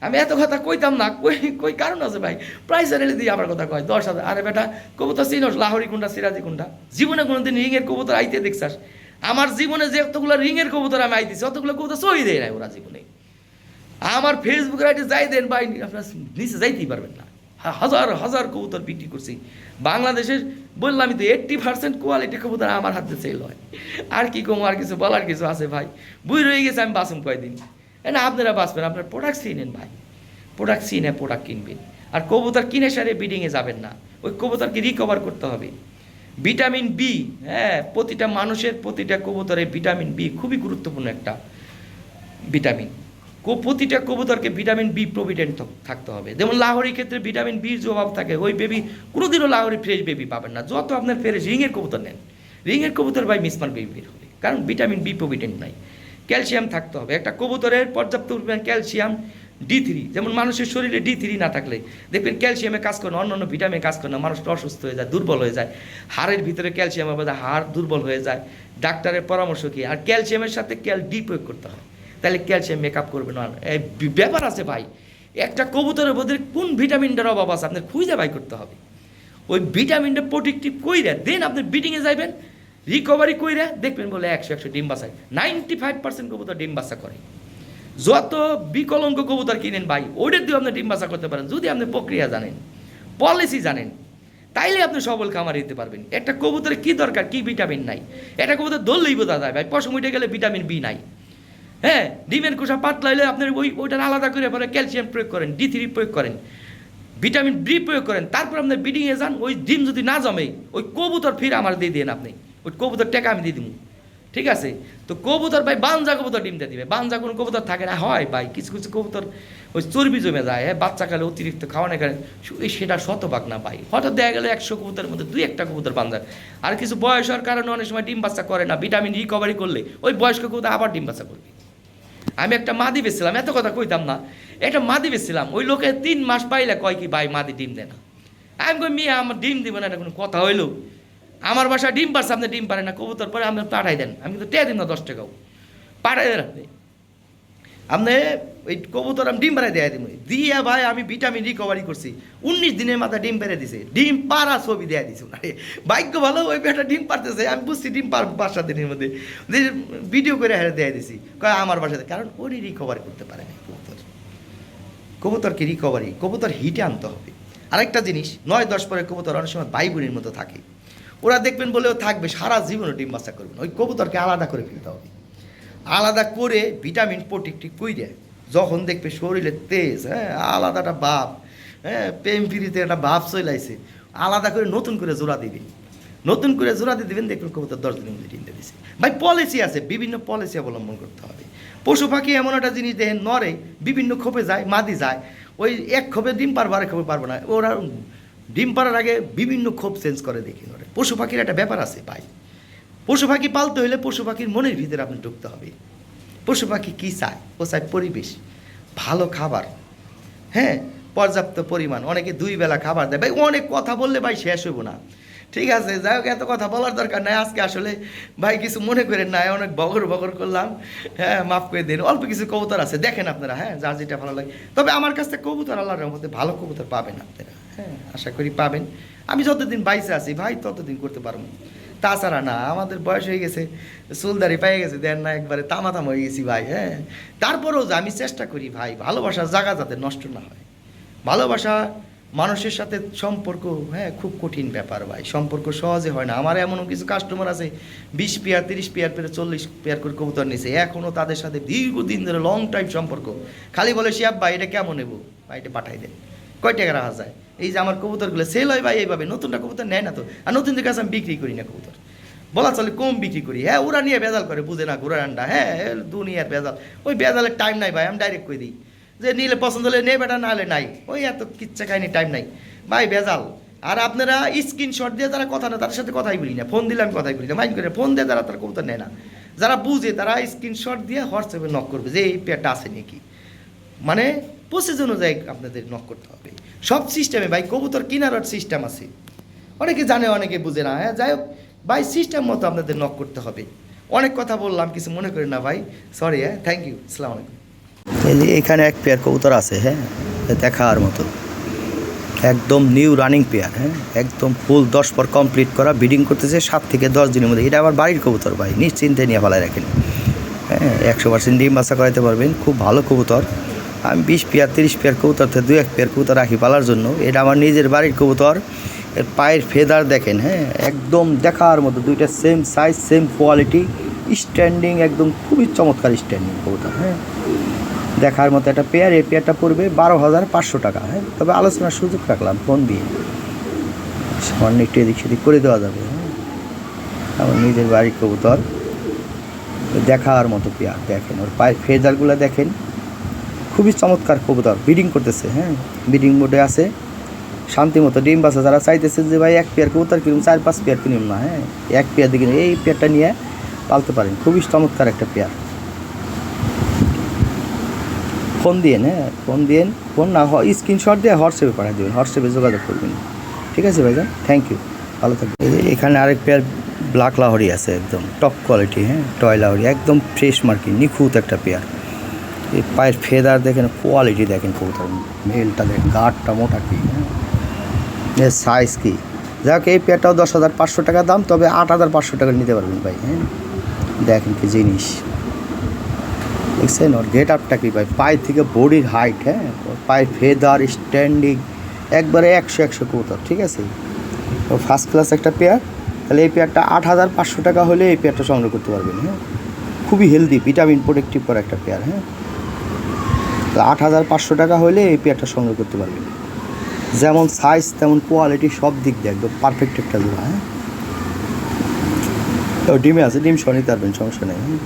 আমি এত কথা কইতাম না, কই কই কারণ আছে ভাই, প্রাইস রেলে দিয়ে আমার কথা কয় 10,000। আরে বেটা কবুতর চিনোস, লাহোরি কোনটা সিরাজি কোনটা? জীবনে কোনোদিন রিংয়ের কবুতর আইতে দেখছাস? আমার জীবনে যে এতগুলো রিংয়ের কবুতর আমি আইতেছি অতগুলো কবুতর সই দেয় নাই ওরা জীবনে। আমার ফেসবুক আইডি যাই দেন ভাই, আপনার নিচে যাইতেই পারবেন না। হাজার হাজার কবুতর বিক্রি করছি বাংলাদেশের, বললাম আমি তো 80% কোয়ালিটি কবুতর আমার হাতে সেল হয়। আর কি কম, আর কিছু বলার কিছু আছে ভাই? বই রয়ে গেছে, আমি বাঁচুম কয়দিন? না আপনারা বাঁচবেন, আপনার প্রোডাক্ট চিনেন ভাই, প্রোডাক্ট চিনে প্রোডাক্ট কিনবেন। আর কবুতর কিনে সারে ব্রিডিংয়ে যাবেন না, ওই কবুতরকে রিকভার করতে হবে। ভিটামিন বি, হ্যাঁ, প্রতিটা মানুষের প্রতিটা কবুতরে ভিটামিন বি খুবই গুরুত্বপূর্ণ একটা ভিটামিন। প্রতিটা কবুতরকে ভিটামিন বি প্রভিডেন্ট থাকতে হবে। যেমন লাহোরির ক্ষেত্রে ভিটামিন বির যে অভাব থাকে, ওই বেবি কোনোদিনও লাহোরি ফ্রেশ বেবি পাবেন না। যত আপনার ফ্রেশ রিংয়ের কবুতর নেন, রিংয়ের কবুতর ভাই মিসমার বেবি বের হবে, কারণ ভিটামিন বি প্রভিডেন্ট নাই। ক্যালসিয়াম থাকতে হবে, একটা কবুতরের পর্যাপ্ত পরিমাণ ক্যালসিয়াম D3, যেমন মানুষের শরীরে D3 না থাকলে দেখবেন ক্যালসিয়ামে কাজ করে না, অন্য অন্য ভিটামিনে কাজ করে না, মানুষটা অসুস্থ হয়ে যায়, দুর্বল হয়ে যায়। হাড়ের ভিতরে ক্যালসিয়াম হবে, হাড় দুর্বল হয়ে যায়। ডাক্তারের পরামর্শ কি? আর ক্যালসিয়ামের সাথে ডি প্রয়োগ করতে হয়, তাহলে ক্যালসিয়াম মেকআপ করবে না। এই ব্যাপার আছে ভাই, একটা কবুতরের মধ্যে কোন ভিটামিনটার অভাব আছে আপনার খুঁজে বাই করতে হবে। ওই ভিটামিনটা প্রোটেক্টিভ কইরা দেন আপনি ব্রিডিংয়ে যাইবেন, রিকভারি কইরা দেখবেন বলে 100 ডিম বাসায় 95% কবুতর ডিম বাসা করে। যত বিকলঙ্ক কবুতর কিনেন ভাই, ওইটার দিয়ে আপনি ডিম বাসা করতে পারেন যদি আপনি প্রক্রিয়া জানেন, পলিসি জানেন, তাইলে আপনি সবল খামার দিতে পারবেন। একটা কবুতরের কি দরকার, কি ভিটামিন নাই, একটা কবুতর ধরলেই বোঝা যায় ভাই পশম উঠে গেলে ভিটামিন বি নাই। হ্যাঁ, ডিমের খোসা পাতলা হলে আপনার ওইটার আলাদা করে পরে ক্যালসিয়াম প্রয়োগ করেন, D3 প্রয়োগ করেন, ভিটামিন বি প্রয়োগ করেন, তারপর আপনার ব্রিডিংয়ে যান। ওই ডিম যদি না জমে, ওই কবুতর ফির আমার দিয়ে দেন আপনি, ওই কবুতর টাকা আমি দিয়ে দিব, ঠিক আছে? তো কবুতর ভাই বানজা কবুতর ডিম দিয়ে দিবে, বানজা কোনো কবুতর থাকে না। হয় ভাই কিছু কিছু কবুতর ওই চর্বি জমে যায়, হ্যাঁ, বাচ্চাকালে অতিরিক্ত খাওয়ানো কারণে, সেটা শতভাগ না ভাই। হঠাৎ দেখা গেলে 100 কবুতরের মধ্যে 2-1টা কবুতর বানজা। আর কিছু বয়স হওয়ার কারণে অনেক সময় ডিম বাচ্চা করে না, ভিটামিন রিকভারি করলে ওই বয়স্ক কবুতর আবার ডিম বাচ্চা করবে। আমি একটা মাদি বেচছিলাম, এত কথা কইতাম না, একটা মাদি বেচছিলাম, ওই লোকে 3 মাস পাইলে কয় কি ভাই মাদি ডিম দেয় না। আমি কই মিয়া আমার ডিম দিব না, এটা কোনো কথা হইলো? আমার বাসায় ডিম পারছে, আপনি ডিম পারেন না, কবুতর পরে আপনি পাঠাই দেন, আমি কিন্তু টেয়া দিন না 10 টাকাও, পাঠাই দেন আপনি। আপনি ওই কবুতর আমি ডিম পাড়াই দেয়া দিব দিয়ে ভাই, আমি ভিটামিন রিকভারি করছি। 19 দিনের মাথায় ডিম পেরে দিছে, ডিম পাড়া ছবি দেয়া দিছে। ভাগ্য ভালো, ওই একটা ডিম পারতেছে, আমি বুঝছি ডিম পার 5-7 দিনের মধ্যে, ভিডিও করে হেরে দেয়া দিছি, কয় আমার বাসাতে। কারণ ওরই রিকভারি করতে পারে না কবুতর। কবুতরকে রিকভারি, কবুতর হিটে আনতে হবে। আরেকটা জিনিস, 9-10 পরে কবুতর অনেক সময় ভাই বোনের মতো থাকে, ওরা দেখবেন বলেও থাকবে, সারা জীবনও ডিম বাচ্চা করবে না। ওই কবুতরকে আলাদা করে ফেলতে হবে, আলাদা করে ভিটামিন প্রোটেক্টিভ কইরে যখন দেখবে শরীরে তেজ, হ্যাঁ, আলাদাটা ভাব, হ্যাঁ, প্রেম ফিরিতে একটা ভাব চলে আইছে, আলাদা করে নতুন করে জোড়া দিবেন, নতুন করে জোড়া দিয়ে দেবেন, দেখবেন কবুতর 10 দিনের মধ্যে ডিম দিয়ে দিছে। ভাই পলিসি আছে, বিভিন্ন পলিসি অবলম্বন করতে হবে। পশু পাখি এমন একটা জিনিস দেখেন, নরে বিভিন্ন খোপে যায়, মাদি যায়, ওই এক খোপে ডিম পারবো, আরেক খোপে পারবো না, ওরা ডিম পাড়ার আগে বিভিন্ন খোপ চেঞ্জ করে দেখি নরে। পশু পাখির একটা ব্যাপার আছে ভাই, পশু পাখি পালতে হলে পশু পাখির মনের ভিতরে আপনি ঢুকতে হবে। পশু পাখি কী চায়? ও চায় পরিবেশ, ভালো খাবার, হ্যাঁ, পর্যাপ্ত পরিমাণ। অনেকে 2 বেলা খাবার দেয়। ভাই অনেক কথা বললে ভাই শেষ হইব না, ঠিক আছে? যাই হোক, এত কথা বলার দরকার নাই আজকে। আসলে ভাই কিছু মনে করেন না, অনেক বগর বগর করলাম, হ্যাঁ, মাফ করে দিন। অল্প কিছু কবুতর আছে, দেখেন আপনারা, হ্যাঁ, যার যেটা ভালো লাগে। তবে আমার কাছ থেকে কবুতর আল্লাহর রহমতে ভালো কবুতর পাবেন আপনারা, হ্যাঁ, আশা করি পাবেন। আমি যতদিন বাইসে আছি ভাই ততদিন করতে পারবো, তাছাড়া না। আমাদের বয়স হয়ে গেছে, চুলদারি পেয়ে গেছে, দেন না, একবারে তামাতাম হয়ে গেছি ভাই, হ্যাঁ। তারপরেও যে আমি চেষ্টা করি ভাই, ভালোবাসার জায়গা যাতে নষ্ট না হয়। ভালোবাসা মানুষের সাথে সম্পর্ক, হ্যাঁ, খুব কঠিন ব্যাপার ভাই, সম্পর্ক সহজে হয় না। আমার এমনও কিছু কাস্টমার আছে 20 পেয়ার 30 পেয়ার পেরে 40 পেয়ার করে কবুতর নিছে, এখনও তাদের সাথে দীর্ঘদিন ধরে লং টাইম সম্পর্ক। খালি বলে শিয়াব ভাই এটা কেমন নেবো, ভাই এটা পাঠাই দেন, কয় টাকা রাখা যায়? এই যে আমার কবুতরগুলো সেল হয় ভাই এইভাবে, নতুনটা কবুতর নেয় না তো। আর নতুনদের কাছে আমি বিক্রি করি না কবুতর, বলা চলে কম বিক্রি করি। হ্যাঁ, ওরা নিয়ে বেজাল করে, বুঝে না ঘোড়ার আন্ডা, হ্যাঁ, দুনিয়ার বেজাল। ওই বেজালের টাইম নাই ভাই, আমি ডাইরেক্ট করে দিই যে নিলে পছন্দ হলে নে বেটা, না হলে নাই, ওই এত কিচ্ছা খাইনি, টাইম নাই ভাই, বেজাল। আর আপনারা স্ক্রিনশট দিয়ে যারা কথা না, তাদের সাথে কথাই বলি না, ফোন দিলে আমি কথাই বলি না, মাইন্ড করে ফোন দিয়ে যারা তারা কবুতর নেয় না, যারা বুঝে তারা স্ক্রিনশট দিয়ে হোয়াটসঅ্যাপে নক করবে যে এই পেয়ারটা আছে নাকি, মানে প্রসেস অনুযায়ী আপনাদের নক করতে হবে। সব সিস্টেমে ভাই কবুতর কেনার সিস্টেম আছে, অনেকে জানে অনেকে বুঝে না, হ্যাঁ, যাই হোক ভাই, সিস্টেম মতো আপনাদের নক করতে হবে। অনেক কথা বললাম, কিছু মনে করেন না ভাই, সরি। হ্যাঁ, থ্যাংক ইউ, আসসালামু আলাইকুম। এই যে এখানে এক পেয়ার কবুতর আছে, হ্যাঁ, দেখার মতো একদম নিউ রানিং পেয়ার, হ্যাঁ, একদম ফুল 10 পর কমপ্লিট করা, ব্রিডিং করতেছে 7 থেকে 10 দিনের মধ্যে। এটা আমার বাড়ির কবুতর ভাই, নিশ্চিন্তে নিয়ে ফেলায় রাখেন, হ্যাঁ, 100% ডিম বাচ্চা করাতে পারবেন, খুব ভালো কবুতর। আমি 20 পেয়ার 30 পেয়ার কবুতর থেকে 2-1 পেয়ার কবুতর রাখি পালার জন্য। এটা আমার নিজের বাড়ির কবুতর। এর পায়ের ফেদার দেখেন, হ্যাঁ, একদম দেখার মতো, দুইটা same size same quality, standing একদম খুবই চমৎকার স্ট্যান্ডিং কবুতর, হ্যাঁ, দেখার মতো একটা পেয়ার। এই পেয়ারটা পড়বে 12,500 টাকা, হ্যাঁ, তবে আলোচনার সুযোগ রাখলাম ফোন দিয়ে, সামান্য একটু এদিক সেদিক করে দেওয়া যাবে, হ্যাঁ, আমার নিজের বাড়ির কবুতর, দেখার মতো পেয়ার। দেখেন ওর পায়ের ফেদারগুলো দেখেন, খুবই চমৎকার কবুতর, ব্রিডিং করতেছে, হ্যাঁ, ব্রিডিং মোডে আছে, শান্তি মতো ডিম বাচ্চা। যারা চাইতেছে যে ভাই 1 পেয়ার কবুতর কিনুন, 4-5 পেয়ার কিনুন না, হ্যাঁ, 1 পেয়ার দিকে এই পেয়ারটা নিয়ে পালতে পারেন, খুবই চমৎকার একটা পেয়ার। ফোন দিয়েন, হ্যাঁ, ফোন দিয়েন, ফোন না স্ক্রিনশট দিয়ে হোয়াটসঅ্যাপে পাঠিয়ে দেবেন, হোয়াটসঅ্যাপে যোগাযোগ করবেন, ঠিক আছে ভাইজান, থ্যাংক ইউ, ভালো থাকবেন। এখানে আরেক পেয়ার ব্ল্যাক লাহরি আছে, একদম টপ কোয়ালিটি, হ্যাঁ, টয় লাহরি, একদম ফ্রেশ মার্কিং, নিখুঁত একটা পেয়ার। এই পায়ের ফেদার দেখেন, কোয়ালিটি দেখেন কবুতর, মেলটা দেখেন, গাঢ়টা মোটা কি, হ্যাঁ, এর সাইজ কি। যাক, এই পেয়ারটাও 10,500 টাকা দাম, তবে 8,500 টাকা নিতে পারবেন ভাই, হ্যাঁ, দেখেন কি জিনিস দেখছেন, ওর গেট আপটা কি ভাই, পায়ের থেকে বডির হাইট, হ্যাঁ, ওর পায়ের ফেদার স্ট্যান্ডিং একবারে 100 কবুতর, ঠিক আছে, ও ফার্স্ট ক্লাস একটা পেয়ার। তাহলে এই পেয়ারটা 8,500 টাকা হলে এই পেয়ারটা সংগ্রহ করতে পারবেন, হ্যাঁ, খুবই হেলদি, ভিটামিন প্রোটেক্টিভ করা একটা পেয়ার, হ্যাঁ, তো 8,500 টাকা হলে এই পেয়ারটা সংগ্রহ করতে পারবেন। যেমন সাইজ তেমন কোয়ালিটি, সব দিক দিয়ে একদম পারফেক্ট একটা জোড়া, হ্যাঁ, ও ডিমে আছে, ডিম সহ নিতে পারবেন, সমস্যা নেই, হ্যাঁ।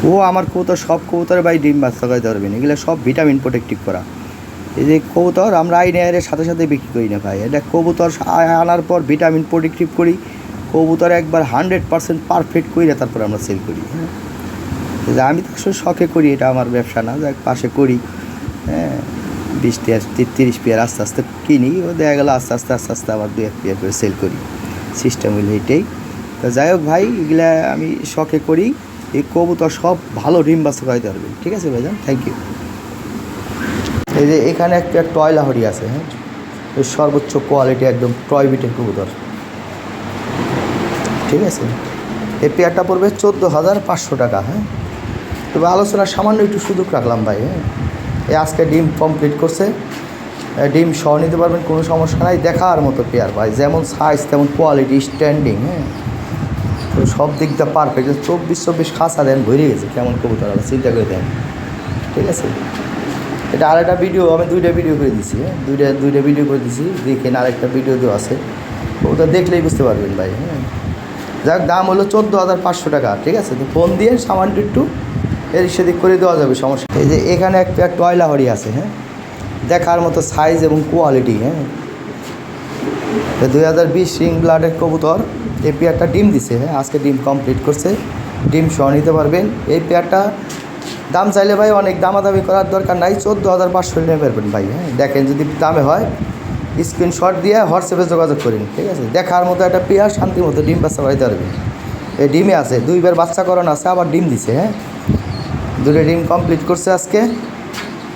ও আমার কবুতর, সব কবুতরে ভাই ডিম বাচ্চা করাতে পারবেন, এগুলো সব ভিটামিন প্রোটেক্টিভ করা। এই যে কবুতর আমরা আইনের সাথে সাথে বিক্রি করি না ভাই, এটা কবুতর আনার পর ভিটামিন প্রোটেক্টিভ করি, কবুতর একবার 100% পারফেক্ট করি, তারপর আমরা সেল করি, হ্যাঁ, আমি তো আসলে শখে করি, এটা আমার ব্যবসা না, যাক পাশে করি, হ্যাঁ, 20 পেয়ার 30 পেয়ার আস্তে আস্তে কিনি, ও দেখা গেলো আস্তে আস্তে আবার 2-1 পেয়ার করে সেল করি, সিস্টেম হইলে এটাই। তো যাই হোক ভাই, এগুলা আমি শখে করি, এই কবুতর সব ভালো ডিম বাচ্চা করাইতে পারবেন, ঠিক আছে ভাইজান, থ্যাংক ইউ। এই যে এখানে একটা টয় লাহরি আছে, হ্যাঁ, এর সর্বোচ্চ কোয়ালিটি, একদম টয় বিটের কবুতর, ঠিক আছে, এই পেয়ারটা পড়বে 14,500 টাকা, হ্যাঁ, তবে আলোচনার সামান্য একটু সুযোগ রাখলাম ভাই, হ্যাঁ, এই আজকে ডিম কমপ্লিট করছে, ডিম সহ নিতে পারবেন, কোনো সমস্যা নাই, দেখার মতো পেয়ার ভাই, যেমন সাইজ তেমন কোয়ালিটি স্ট্যান্ডিং, হ্যাঁ, তো সব দিক দিয়ে পারফেক্ট। 24 খাঁচা দেন, ভরে গেছে, কেমন কবুতর আলাদা চিন্তা করে দেন, ঠিক আছে। এটা আরেকটা ভিডিও, আমি 2টা ভিডিও করে দিছি, হ্যাঁ, দুইটা ভিডিও করে দিছি, দেখেন আরেকটা ভিডিও দেওয়া আছে, ওটা দেখলেই বুঝতে পারবেন ভাই, হ্যাঁ। যাক, দাম হলো 14,500 টাকা, ঠিক আছে, তো ফোন দিয়ে সামান্য একটু এর সেদিক করে দেওয়া যাবে, সমস্যা। এই যে এখানে একটা টয় লাহরি আছে, হ্যাঁ, দেখার মতো সাইজ এবং কোয়ালিটি, হ্যাঁ, 2020 রিং ব্লাডের কবুতর। এই পেয়ারটা ডিম দিছে, হ্যাঁ, আজকে ডিম কমপ্লিট করছে, ডিম সহ নিতে পারবেন। এই পেয়ারটা দাম চাইলে ভাই অনেক দামাদামি করার দরকার নাই, 14,500 নিয়ে পারবেন ভাই, হ্যাঁ, দেখেন যদি দামে হয় স্ক্রিনশট দিয়ে হোয়াটসঅ্যাপে যোগাযোগ করেন, ঠিক আছে, দেখার মতো একটা পেয়ার, শান্তি মতো ডিম বাচ্চা করাইতে পারবেন। এই ডিমে আছে, 2বার বাচ্চা করানো আছে, আবার ডিম দিছে, হ্যাঁ, 2টা ডিম কমপ্লিট করছে আজকে।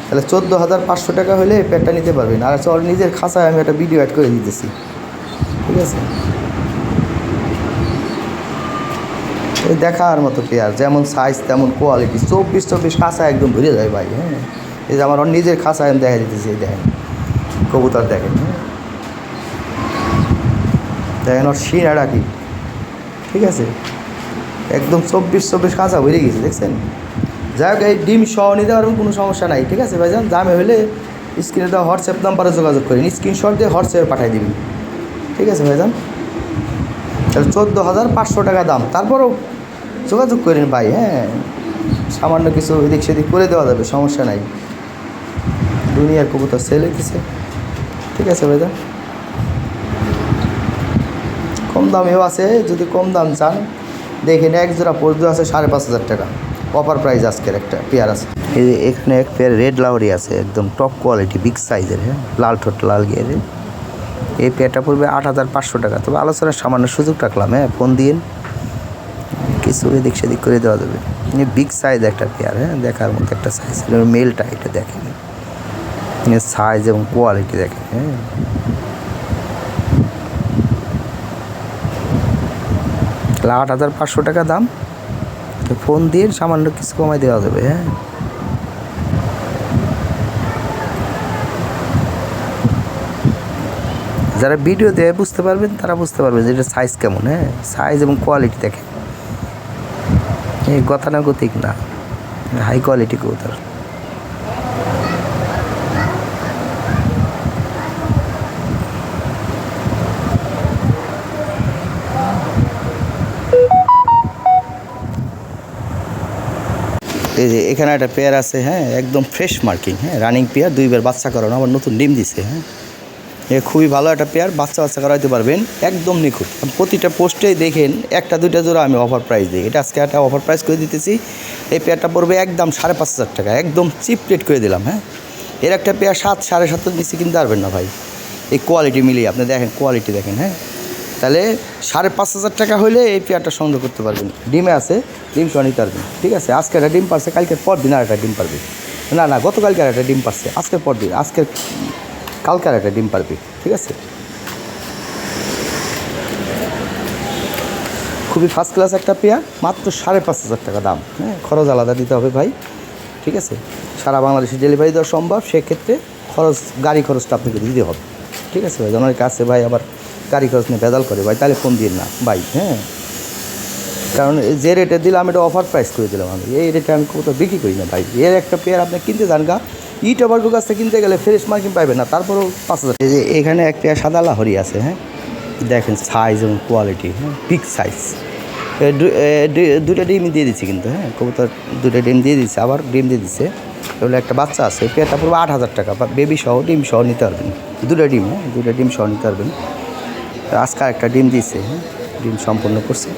তাহলে 14,500 টাকা হলে এই পেয়ারটা নিতে পারবেন। আর ওর নিজের খাঁচায় আমি একটা ভিডিও অ্যাড করে দিতেছি, ঠিক আছে, এই দেখার মতো পেয়ার, যেমন সাইজ তেমন কোয়ালিটি, 24 খাঁচা একদম ভরে যায় ভাই, হ্যাঁ, এই যে আমার ওর নিজের খাঁচায় আমি দেখা দিতেছি, দেখেন কবুতর, দেখেন, হ্যাঁ, দেখেন ওর সিনাটা কি, ঠিক আছে, একদম 24 খাঁচা ভরে গেছে, দেখছেন। যাই হোক, এই ডিম সহ নিতে পারবেন, কোনো সমস্যা নাই, ঠিক আছে ভাইজান, দামে হলে স্ক্রিনে দেওয়া হোয়াটসঅ্যাপ নাম্বারে যোগাযোগ করেন, স্ক্রিনশট দিয়ে হোয়াটসঅ্যাপে পাঠিয়ে দিবেন, ঠিক আছে ভাইজান। তাহলে 14,500 টাকা দাম, তারপরেও যোগাযোগ করেন ভাই, হ্যাঁ, সামান্য কিছু এদিক সেদিক করে দেওয়া যাবে, সমস্যা নাই, দুনিয়ার কবুতর সেল হইতেছে, ঠিক আছে ভাইজান। কম দামেও আছে, যদি কম দাম চান দেখেন, এক জোড়া পর্দু আছে 5,500 টাকা, অফার প্রাইস আজকের একটা পেয়ার আছে। এই যে এখানে এক পেয়ার রেড লাহরি আছে, একদম টপ কোয়ালিটি, বিগ সাইজের, হ্যাঁ, লাল ঠোঁট লাল গিয়ারের, এই পেয়ারটা পড়বে 8,500 টাকা, তবে আলোচনার সামান্য সুযোগ রাখলাম, হ্যাঁ, ফোন দিন, কিছু এদিক সেদিক করে দেওয়া যাবে। বিগ সাইজ একটা পেয়ার, হ্যাঁ, দেখার মতো একটা সাইজ। মেলটা এটা দেখেন, সাইজ এবং কোয়ালিটি দেখেন, হ্যাঁ। তাহলে 8,500 টাকা দাম। তো ফোন দিয়ে সামান্য কিছু কমাই দেওয়া যাবে, হ্যাঁ। যারা ভিডিও দেয় বুঝতে পারবেন, তারা বুঝতে পারবে যে এটা সাইজ কেমন, হ্যাঁ। সাইজ এবং কোয়ালিটি দেখেন, এই গতানুগতিক না, হাই কোয়ালিটি কবুতর। এই যে এখানে একটা পেয়ার আছে, হ্যাঁ, একদম ফ্রেশ মার্কিং, হ্যাঁ, রানিং পেয়ার, 2বার বাচ্চা করানো, আবার নতুন ডিম দিছে, হ্যাঁ। এ খুবই ভালো একটা পেয়ার, বাচ্চা করাইতে পারবেন, একদম নিখুঁত। প্রতিটা পোস্টেই দেখেন 1-2টা জোড়া আমি অফার প্রাইস দিই। এটা আজকে একটা অফার প্রাইস করে দিতেছি। এই পেয়ারটা পড়বে একদম 5,500 টাকা, একদম চিপ রেট করে দিলাম, হ্যাঁ। এর একটা পেয়ার 7-7.5 নিচে কিনতে পারবেন না ভাই, এই কোয়ালিটি মিলিয়ে আপনি দেখেন, কোয়ালিটি দেখেন, হ্যাঁ। তাহলে 5,500 টাকা হলে এই পেয়ারটা সংগ্রহ করতে পারবেন। ডিমে আছে, ডিম সহ নিতে পারবেন, ঠিক আছে। আজকে একটা ডিম পারছে, কালকের পর দিন আর একটা ডিম পারবে, না গতকালকে আর একটা ডিম পারছে, আজকের পর দিন, কালকে আর একটা ডিম পারবে, ঠিক আছে। খুবই ফার্স্ট ক্লাস একটা পেয়ার, মাত্র 5,500 টাকা দাম, হ্যাঁ। খরচ আলাদা দিতে হবে ভাই, ঠিক আছে। সারা বাংলাদেশে ডেলিভারি দেওয়া সম্ভব, সেক্ষেত্রে গাড়ি খরচটা আপনাকে দিতে হবে, ঠিক আছে ভাই। অনেক কাছে ভাই আবার গাড়ি খরচ নিয়ে ভেজাল করে ভাই, তাহলে ফোন দিয়ে না ভাই, হ্যাঁ। কারণ যে রেটে দিলাম এটা অফার প্রাইস করে দিলাম আমি, এই রেটে আমি কোথাও বিক্রি করি না ভাই। এর একটা পেয়ার আপনি কিনতে যান গা, ইউটিউবারগুলোর কাছ থেকে কিনতে গেলে ফ্রেশ মার্কিং পাইবেন না, তারপরেও 5,000। এই যে এখানে একটা সাদা লাহরি আছে, হ্যাঁ, দেখেন সাইজ এবং কোয়ালিটি, হ্যাঁ, বিগ সাইজ। দুইটা ডিম দিয়ে দিচ্ছি কিন্তু, হ্যাঁ, কবুতর 2টা ডিম দিয়ে দিচ্ছে, আবার ডিম দিয়ে দিচ্ছে। এগুলো একটা বাচ্চা আছে, এই পেয়ারটা পুরো 8,000 টাকা, বা বেবি সহ ডিম সহ নিতে পারবেন, 2টা ডিম, হ্যাঁ, 2টা ডিম সহ নিতে পারবেন। আজকে একটা ডিম দিচ্ছে, হ্যাঁ, ডিম সম্পূর্ণ করছে।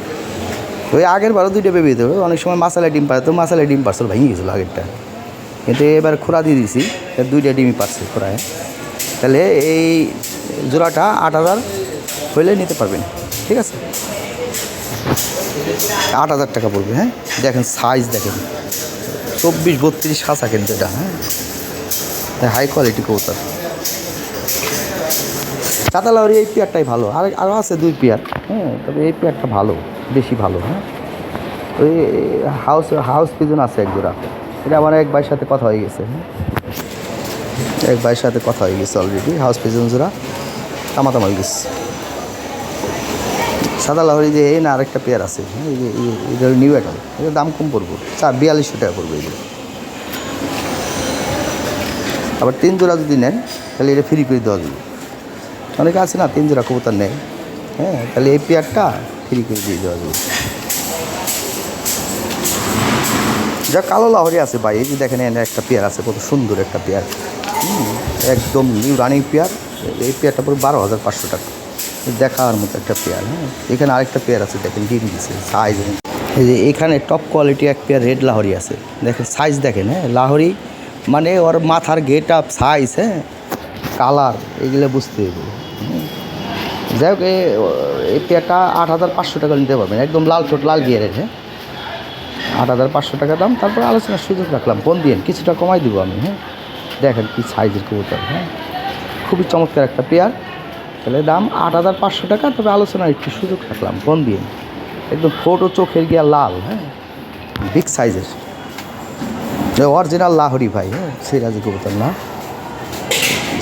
ওই আগের বারও 2টা বেবি দিতে হবে, অনেক সময় মাসালায় ডিম পারে, তো মাসালায় ডিম পার্সেল ভেঙে গেছিলো আগেরটা, কিন্তু এবার খোরা দিয়ে দিছি, 2টা ডিমই পাচ্ছে খোরায়। তাহলে এই জোড়াটা 8,000 হইলে নিতে পারবেন, ঠিক আছে। 8,000 টাকা পড়বে, হ্যাঁ। দেখেন সাইজ দেখেন, 24-32 খাঁচা কিন্তু এটা, হ্যাঁ, হাই কোয়ালিটি কবুতর। সাদা লাহরি এই পেয়ারটাই ভালো, আরও আছে 2 পেয়ার, হ্যাঁ, তবে এই পেয়ারটা ভালো, বেশি ভালো, হ্যাঁ। ওই হাউস পিজন আছে এক জোড়া, এটা আমার এক ভাইয়ের সাথে কথা হয়ে গেছে, হ্যাঁ, এক ভাইয়ের সাথে কথা হয়ে গেছে অলরেডি, হাউস পিজন জোড়া তামাতাম হয়ে গেছে। সাদা লাহরি যে এই না আরেকটা পেয়ার আছে, হ্যাঁ, এই যে এটা নিউ অ্যাডাল, এটার দাম কম পড়বো, 4200 টাকা পড়বে এগুলো। আবার 3 জোড়া যদি নেন তাহলে এটা ফ্রি করে দেওয়া যাবে। অনেকে আছে না 3 জোড়া কবুতর নেয়, হ্যাঁ, তাহলে এই পেয়ারটা ফ্রি করে দিয়ে দেওয়া যাবে। যা কালো লাহরি আছে ভাই, এই যে দেখেন এখানে একটা পেয়ার আছে, কত সুন্দর একটা পেয়ার, একদম নিউ রানিং পেয়ার। এই পেয়ারটা পুরো 12,500 টাকা, দেখার মতো একটা পেয়ার, হ্যাঁ। এখানে আরেকটা পেয়ার আছে, দেখেন ডিম দিচ্ছে, সাইজ। এই যে এখানে টপ কোয়ালিটি এক পেয়ার রেড লাহরি আছে, দেখেন সাইজ দেখেন, হ্যাঁ। লাহরি মানে ওর মাথার গেট আপ, সাইজ, হ্যাঁ, কালার, এগুলো বুঝতে হবে। যাই হোক, এই পেয়ারটা 8,500 টাকা নিতে পারবেন, একদম লাল ঠোঁট, লাল গিয়ারের, হ্যাঁ। 8,500 টাকা দাম, তারপর আলোচনার সুযোগ রাখলাম, ফোন দিয়ে কিছুটা কমাই দেবো আমি, হ্যাঁ। দেখেন কি সাইজের কবুতর, হ্যাঁ, খুবই চমৎকার একটা পেয়ার। তাহলে দাম 8,500 টাকা, তবে আলোচনার একটু সুযোগ রাখলাম, ফোন দিয়ে। একদম ফোটো চোখের গিয়া লাল, হ্যাঁ, বিগ সাইজের অরিজিনাল লাহরি ভাই, হ্যাঁ, সিরাজি কবুতর না,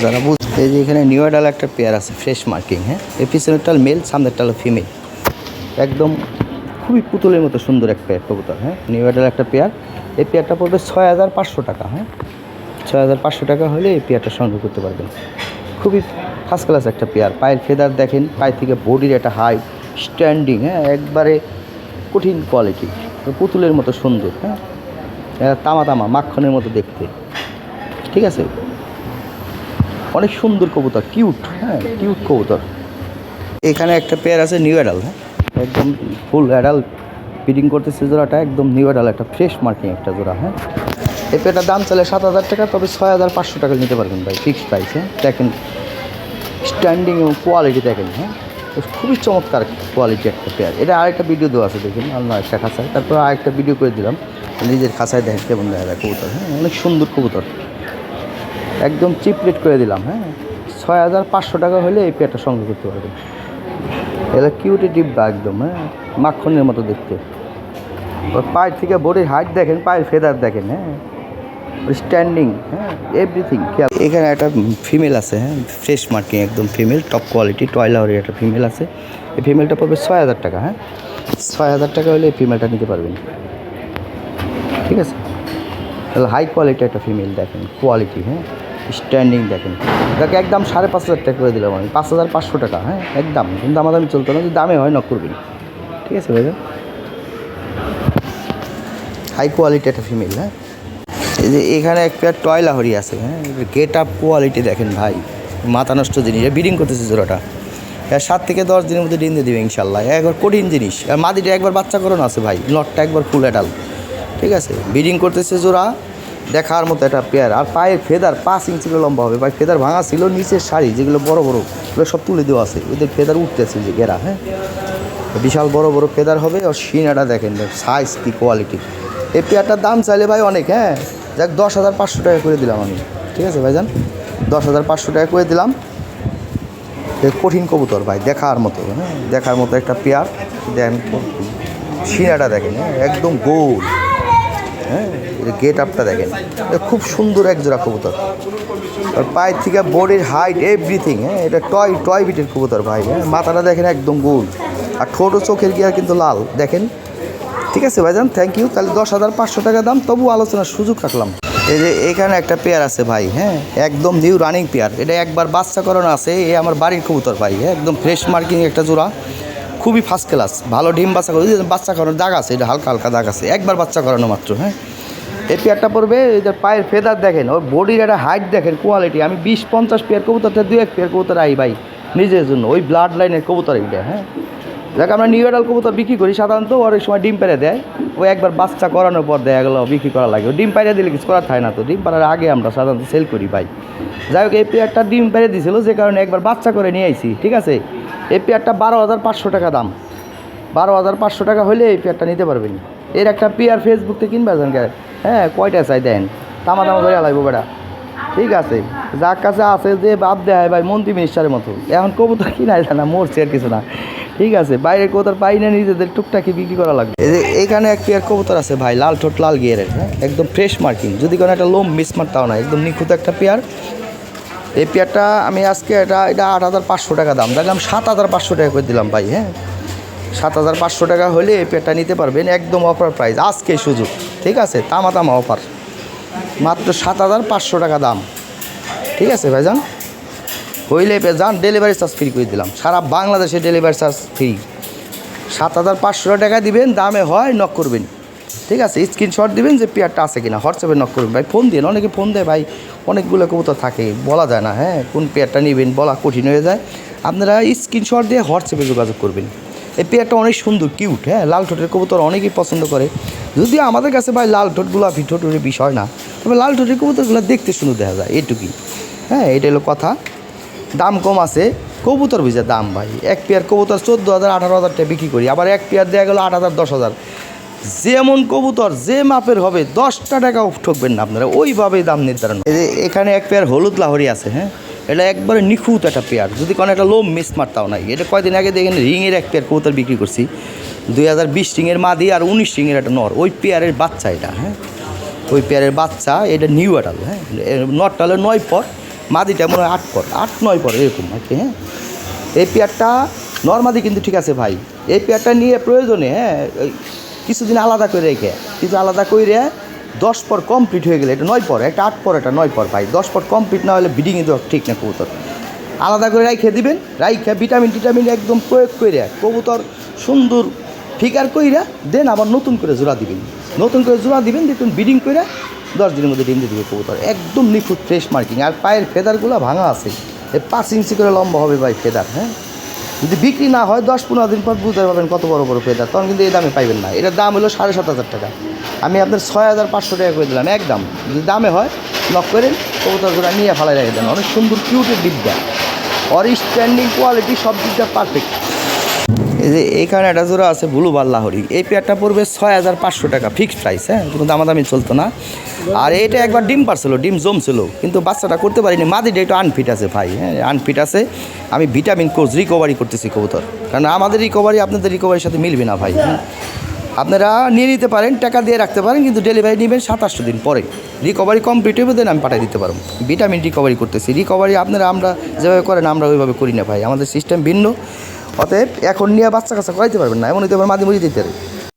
যারা বুঝতে। এই যে এখানে নিউ অ্যাডাল একটা পেয়ার আছে, ফ্রেশ মার্কিং, হ্যাঁ। এই পিছনেরটাল মেল, সামনেরটাল ফিমেল, একদম খুবই পুতুলের মতো সুন্দর এক পেয়ার কবুতর, হ্যাঁ। নিউ অ্যাডাল একটা পেয়ার, এই পেয়ারটা পড়বে 6,500 টাকা, হ্যাঁ। 6,500 টাকা হলে এই পেয়ারটা সংগ্রহ করতে পারবেন। খুবই ফার্স্ট ক্লাস একটা পেয়ার, পায়ের ফেদার দেখেন, পায়ে থেকে বডির একটা হাইট, স্ট্যান্ডিং, হ্যাঁ, একবারে কঠিন কোয়ালিটি, পুতুলের মতো সুন্দর, হ্যাঁ, তামা মাখনের মতো দেখতে, ঠিক আছে। অনেক সুন্দর কবুতর, কিউট, হ্যাঁ, কিউট কবুতর। এখানে একটা পেয়ার আছে নিউ অ্যাডাল, হ্যাঁ, একদম ফুল অ্যাডাল ফিডিং করতেছে জোড়াটা, একদম নিউ অ্যাডাল একটা ফ্রেশ মার্কিং একটা জোড়া, হ্যাঁ। এই পেয়ারটার দাম চলে 7,000 টাকা, তবে 6,500 টাকা নিতে পারবেন ভাই, ফিক্সড প্রাইস, হ্যাঁ। দেখেন স্ট্যান্ডিং এবং কোয়ালিটি দেখেন, হ্যাঁ, খুবই চমৎকার কোয়ালিটি একটা পেয়ার। এটা আরেকটা ভিডিও দেওয়া আছে দেখুন, অন্য একটা খাঁচায়, তারপর আরেকটা ভিডিও করে দিলাম নিজের খাঁচায়, দেখেন কেমন দেখা যায় কবুতর। হ্যাঁ, অনেক সুন্দর কবুতর, একদম চিপ রেট করে দিলাম। হ্যাঁ, 6,500 টাকা হলে এই পেয়ারটা সংগ্রহ করতে পারবেন। এটা কিউটি ডিব্বা একদম, হ্যাঁ, মাখনের মতো দেখতে। ওর পায়ের থেকে বডির হাইট দেখেন, পায়ের ফেদার দেখেন, হ্যাঁ, স্ট্যান্ডিং, হ্যাঁ, এভরিথিং। এখানে একটা ফিমেল আছে, হ্যাঁ, ফ্রেশ মার্কিং একদম ফিমেল, টপ কোয়ালিটি টয়লারের একটা ফিমেল আছে। এই ফিমেলটা পড়বে 6,000 টাকা। হ্যাঁ, 6,000 টাকা হলে এই ফিমেলটা নিতে পারবেন, ঠিক আছে। তাহলে হাই কোয়ালিটি একটা ফিমেল দেখেন, কোয়ালিটি, হ্যাঁ, স্ট্যান্ডিং দেখেন। তাকে একদম 5,500 টাকা করে দিলাম আমি, 5,500 টাকা। হ্যাঁ, একদম, কিন্তু দামাদামি চলতো না, যদি দামে হয় নক করবেন, ঠিক আছে ভাইয়া। হাই কোয়ালিটি একটা ফিমেল। হ্যাঁ, এই যে এখানে একটা টয় লাহরি আছে। হ্যাঁ, গেট আপ কোয়ালিটি দেখেন ভাই, মাথা নষ্ট জিনিস। ব্রিডিং করতেছে জোড়াটা, 7 থেকে 10 দিনের মধ্যে ডিম দিয়ে দেবে ইনশাল্লাহ। একবার কঠিন জিনিস। আর মাদিটা একবার বাচ্চা করানো আছে ভাই, লটটা একবার ফুল অ্যাডাল, ঠিক আছে। ব্রিডিং করতেছে জোড়া, দেখার মতো একটা পেয়ার। আর পায়ের ফেদার 5 ইঞ্চি করে লম্বা হবে ভাই। ফেদার ভাঙা ছিল, নিচের শাড়ি যেগুলো বড় বড় ওগুলো সব তুলে দেওয়া আছে, ওদের ফেদার উঠতেছে যে ঘেরা। হ্যাঁ, বিশাল বড় বড় ফেদার হবে। আর সিনাটা দেখেন, সাইজ কি কোয়ালিটি। এই পেয়ারটার দাম চাইলে ভাই অনেক। হ্যাঁ, যাক 10,500 টাকা করে দিলাম আমি, ঠিক আছে ভাইজান, 10,500 টাকা করে দিলাম। কঠিন কবুতর ভাই, দেখার মতো। হ্যাঁ, দেখার মতো একটা পেয়ার। দেন সিনাটা দেখেন, হ্যাঁ, একদম গোল। হ্যাঁ, গেট আপটা দেখেন, খুব সুন্দর এক জোড়া কবুতর। আর পায়ের থেকে বডির হাইট এভরিথিং। হ্যাঁ, এটা টয় বিটের কবুতর ভাই। হ্যাঁ, মাথাটা দেখেন একদম গোল, আর ঠোঁট ও চোখের গিয়ার কিন্তু লাল দেখেন, ঠিক আছে ভাইজান। Thank you. তাহলে 10,500 টাকা দাম, তবু আলোচনার সুযোগ রাখলাম। এই যে এখানে একটা পেয়ার আছে ভাই। হ্যাঁ, একদম নিউ রানিং পেয়ার। এটা একবার বাচ্চা করানো আছে, এই আমার বাড়ির কবুতর ভাই। হ্যাঁ, একদম ফ্রেশ মার্কিং একটা জোড়া, খুবই ফার্স্ট ক্লাস, ভালো ডিম বাচ্চা করে। বাচ্চা করানোর দাগ আছে, এটা হালকা হালকা দাগ আছে, একবার বাচ্চা করানো মাত্র। হ্যাঁ, এই পেয়ারটা পড়বে, এদের পায়ের ফেদার দেখেন, ওর বডির একটা হাইট দেখেন, কোয়ালিটি। আমি 20-50 পেয়ার কবুতরটা 2-1 পেয়ার কবুতর আই ভাই নিজের জন্য, ওই ব্লাড লাইনের কবুতর এইটা। হ্যাঁ, দেখ আমরা নিউ এডাল কবুতর বিক্রি করি সাধারণত, অনেক সময় ডিম পেড়ে দেয়, ও একবার বাচ্চা করানোর পর দেয়া গেলো বিক্রি করা লাগে। ডিম পেড়ে দিলে কিছু করার থাকে না, তো ডিম পাড়ার আগে আমরা সাধারণত সেল করি ভাই। যাই হোক, এই পেয়ারটা ডিম পেড়ে দিয়েছিল, যে কারণে একবার বাচ্চা করে নিয়ে আইছি, ঠিক আছে। এই পেয়ারটা 12,500 টাকা দাম। 12,500 টাকা হলে এই পেয়ারটা নিতে পারবেন। এর একটা পেয়ার ফেসবুক থেকে কিনবে জানকে। হ্যাঁ, কয়টা চাই দেন, তামা ধরে লাগবো বেটা, ঠিক আছে। যার কাছে আছে যে বাদ দেয় ভাই, মন্ত্রী মিনিস্টারের মতো। এখন কবুতর কিনাই যায় না, মরছে আর কিছু না, ঠিক আছে। বাইরের কবুতর পাই না, নিজেদের টুকটাকি বিক্রি করা লাগবে। এই যে এখানে এক পেয়ার কবুতর আছে ভাই, লাল ঠোঁট লাল গিয়ারের। হ্যাঁ, একদম ফ্রেশ মার্কিং, যদি কোনো একটা লোম মিস মারতাও না, একদম নিখুঁত একটা পেয়ার। এই পেয়ারটা আমি আজকে এটা 8,500 টাকা দাম, দেখলাম 7,500 টাকা করে দিলাম ভাই। হ্যাঁ, 7,500 টাকা হলে এই পেয়ারটা নিতে পারবেন, একদম অফার প্রাইস, আজকে সুযোগ, ঠিক আছে। তামা অফার, মাত্র 7,500 টাকা দাম, ঠিক আছে ভাইজান। হইলে যান, ডেলিভারি চার্জ ফ্রি করে দিলাম, সারা বাংলাদেশে ডেলিভারি চার্জ ফ্রি। 7,500 টাকা দিবেন, দামে হয় নক করবেন, ঠিক আছে। স্ক্রিনশট দিবেন যে পেয়ারটা আছে কিনা, হোয়াটসঅ্যাপে নক করবেন ভাই। ফোন দিন, অনেকে ফোন দেয় ভাই, অনেকগুলো কবুতর থাকে, বলা যায় না। হ্যাঁ, কোন পেয়ারটা নেবেন বলা কঠিন হয়ে যায়। আপনারা স্ক্রিনশট দিয়ে হোয়াটসঅ্যাপে যোগাযোগ করবেন। এই পেয়ারটা অনেক সুন্দর, কিউট। হ্যাঁ, লাল ঠোঁটের কবুতর অনেকেই পছন্দ করে, যদিও আমাদের কাছে ভাই লাল ঠোঁট গোলাপি ঠোঁটের বিষয় না, তবে লাল ঠোঁটের কবুতরগুলো দেখতে সুন্দর দেখা যায়, এইটুকুই। হ্যাঁ, এটা হলো কথা। দাম কম আছে, কবুতর বুঝে দাম ভাই। এক পেয়ার কবুতর 14,000 18,000 টাকা বিক্রি করি, আবার এক পেয়ার দেওয়া গেলো 8,000 10,000। যেমন কবুতর যে মাপের হবে 10টা টাকাও ঠকবেন না আপনারা, ওইভাবেই দাম নির্ধারণ। এই যে এখানে এক পেয়ার হলুদ লাহরি আছে। হ্যাঁ, এটা একবারে নিখুঁত একটা পেয়ার, যদি কোনো একটা লোম মিস মারতাও নাই। এটা কয়দিন আগে দেখেন রিংয়ের এক পেয়ার কবুতর বিক্রি করছি, 2020 রিংয়ের মাদি আর 19 রিংয়ের একটা নর, ওই পেয়ারের বাচ্চা এটা। হ্যাঁ, ওই পেয়ারের বাচ্চা, এটা নিউ অ্যাডাল। হ্যাঁ, নরটা হলো 9 পর, মাদিটা মনে হয় 8 পর, 8-9 পর এরকম আর কি। হ্যাঁ, এই পেয়ারটা নর্মাদি কিন্তু ঠিক আছে ভাই। এই পেয়ারটা নিয়ে প্রয়োজনে, হ্যাঁ, কিছুদিন আলাদা করে রেখে, কিছু আলাদা করে 10 পর কমপ্লিট হয়ে গেলে, এটা 9 পর, একটা 8 পর, এটা 9 পর ভাই। 10 পর কমপ্লিট না হলে ব্রিডিংয়ে দেওয়া ঠিক না কবুতর। আলাদা করে রাইখে দিবেন, রাইখে ভিটামিন একদম প্রয়োগ করে কবুতর সুন্দর ফিকার কইরা দেন, আবার নতুন করে জোড়া দিবেন, দেখুন ব্রিডিং করে 10 দিনের মধ্যে ডিম দিয়ে দেবে কবুতর, একদম নিখুঁত ফ্রেশ মার্কিং। আর পায়ের ফেদারগুলো ভাঙা আছে, 5 ইঞ্চি করে লম্বা হবে ভাই ফেদার। হ্যাঁ, যদি বিক্রি না হয় 10-15 দিন পর বুঝতে পারবেন কত বড় বড় ফেদার, তখন কিন্তু এই দামে পাইবেন না। এটার দাম হলো 7,500 টাকা, আমি আপনার 6,500 টাকা করে দিলাম একদম। যদি দামে হয় নক করেন, কবুতরগুলো নিয়ে ফালাই রেখে দেন, অনেক সুন্দর কিউটের ডিব্বা। ওর স্ট্যান্ডিং কোয়ালিটি সব দিকটা পারফেক্ট। এই যে এইখানে একটা জোড়া আছে ব্লু বার লাহোরি, এই পেয়ারটা পড়বে 6500 টাকা ফিক্সড প্রাইস, হ্যাঁ, কোনো দামাদামি চলতো না। আর এটা একবার ডিম পারছিল, ডিম জমছিল, কিন্তু বাচ্চাটা করতে পারিনি, মাদিটা একটু আনফিট আছে ভাই, হ্যাঁ আনফিট আছে। আমি ভিটামিন কোর্স রিকভারি করতেছি কবুতর, কারণ আমাদের রিকভারি আপনাদের রিকভারির সাথে মিলবে না ভাই, হ্যাঁ। আপনারা নিয়ে নিতে পারেন, টাকা দিয়ে রাখতে পারেন, কিন্তু ডেলিভারি নেবেন 27 দিন পরে। রিকভারি কমপ্লিট হবে, দেন আমি পাঠিয়ে দিতে পারবো। ভিটামিন রিকভারি করতেছি, রিকভারি আপনারা আমরা যেভাবে করেন আমরা ওইভাবে করি না ভাই, আমাদের সিস্টেম ভিন্ন। অতএব এখন নিয়ে বাচ্চা কাচ্চা করাইতে পারবেন না, এমন হইতে পারে মাঝে মধ্যে দিতে পারে।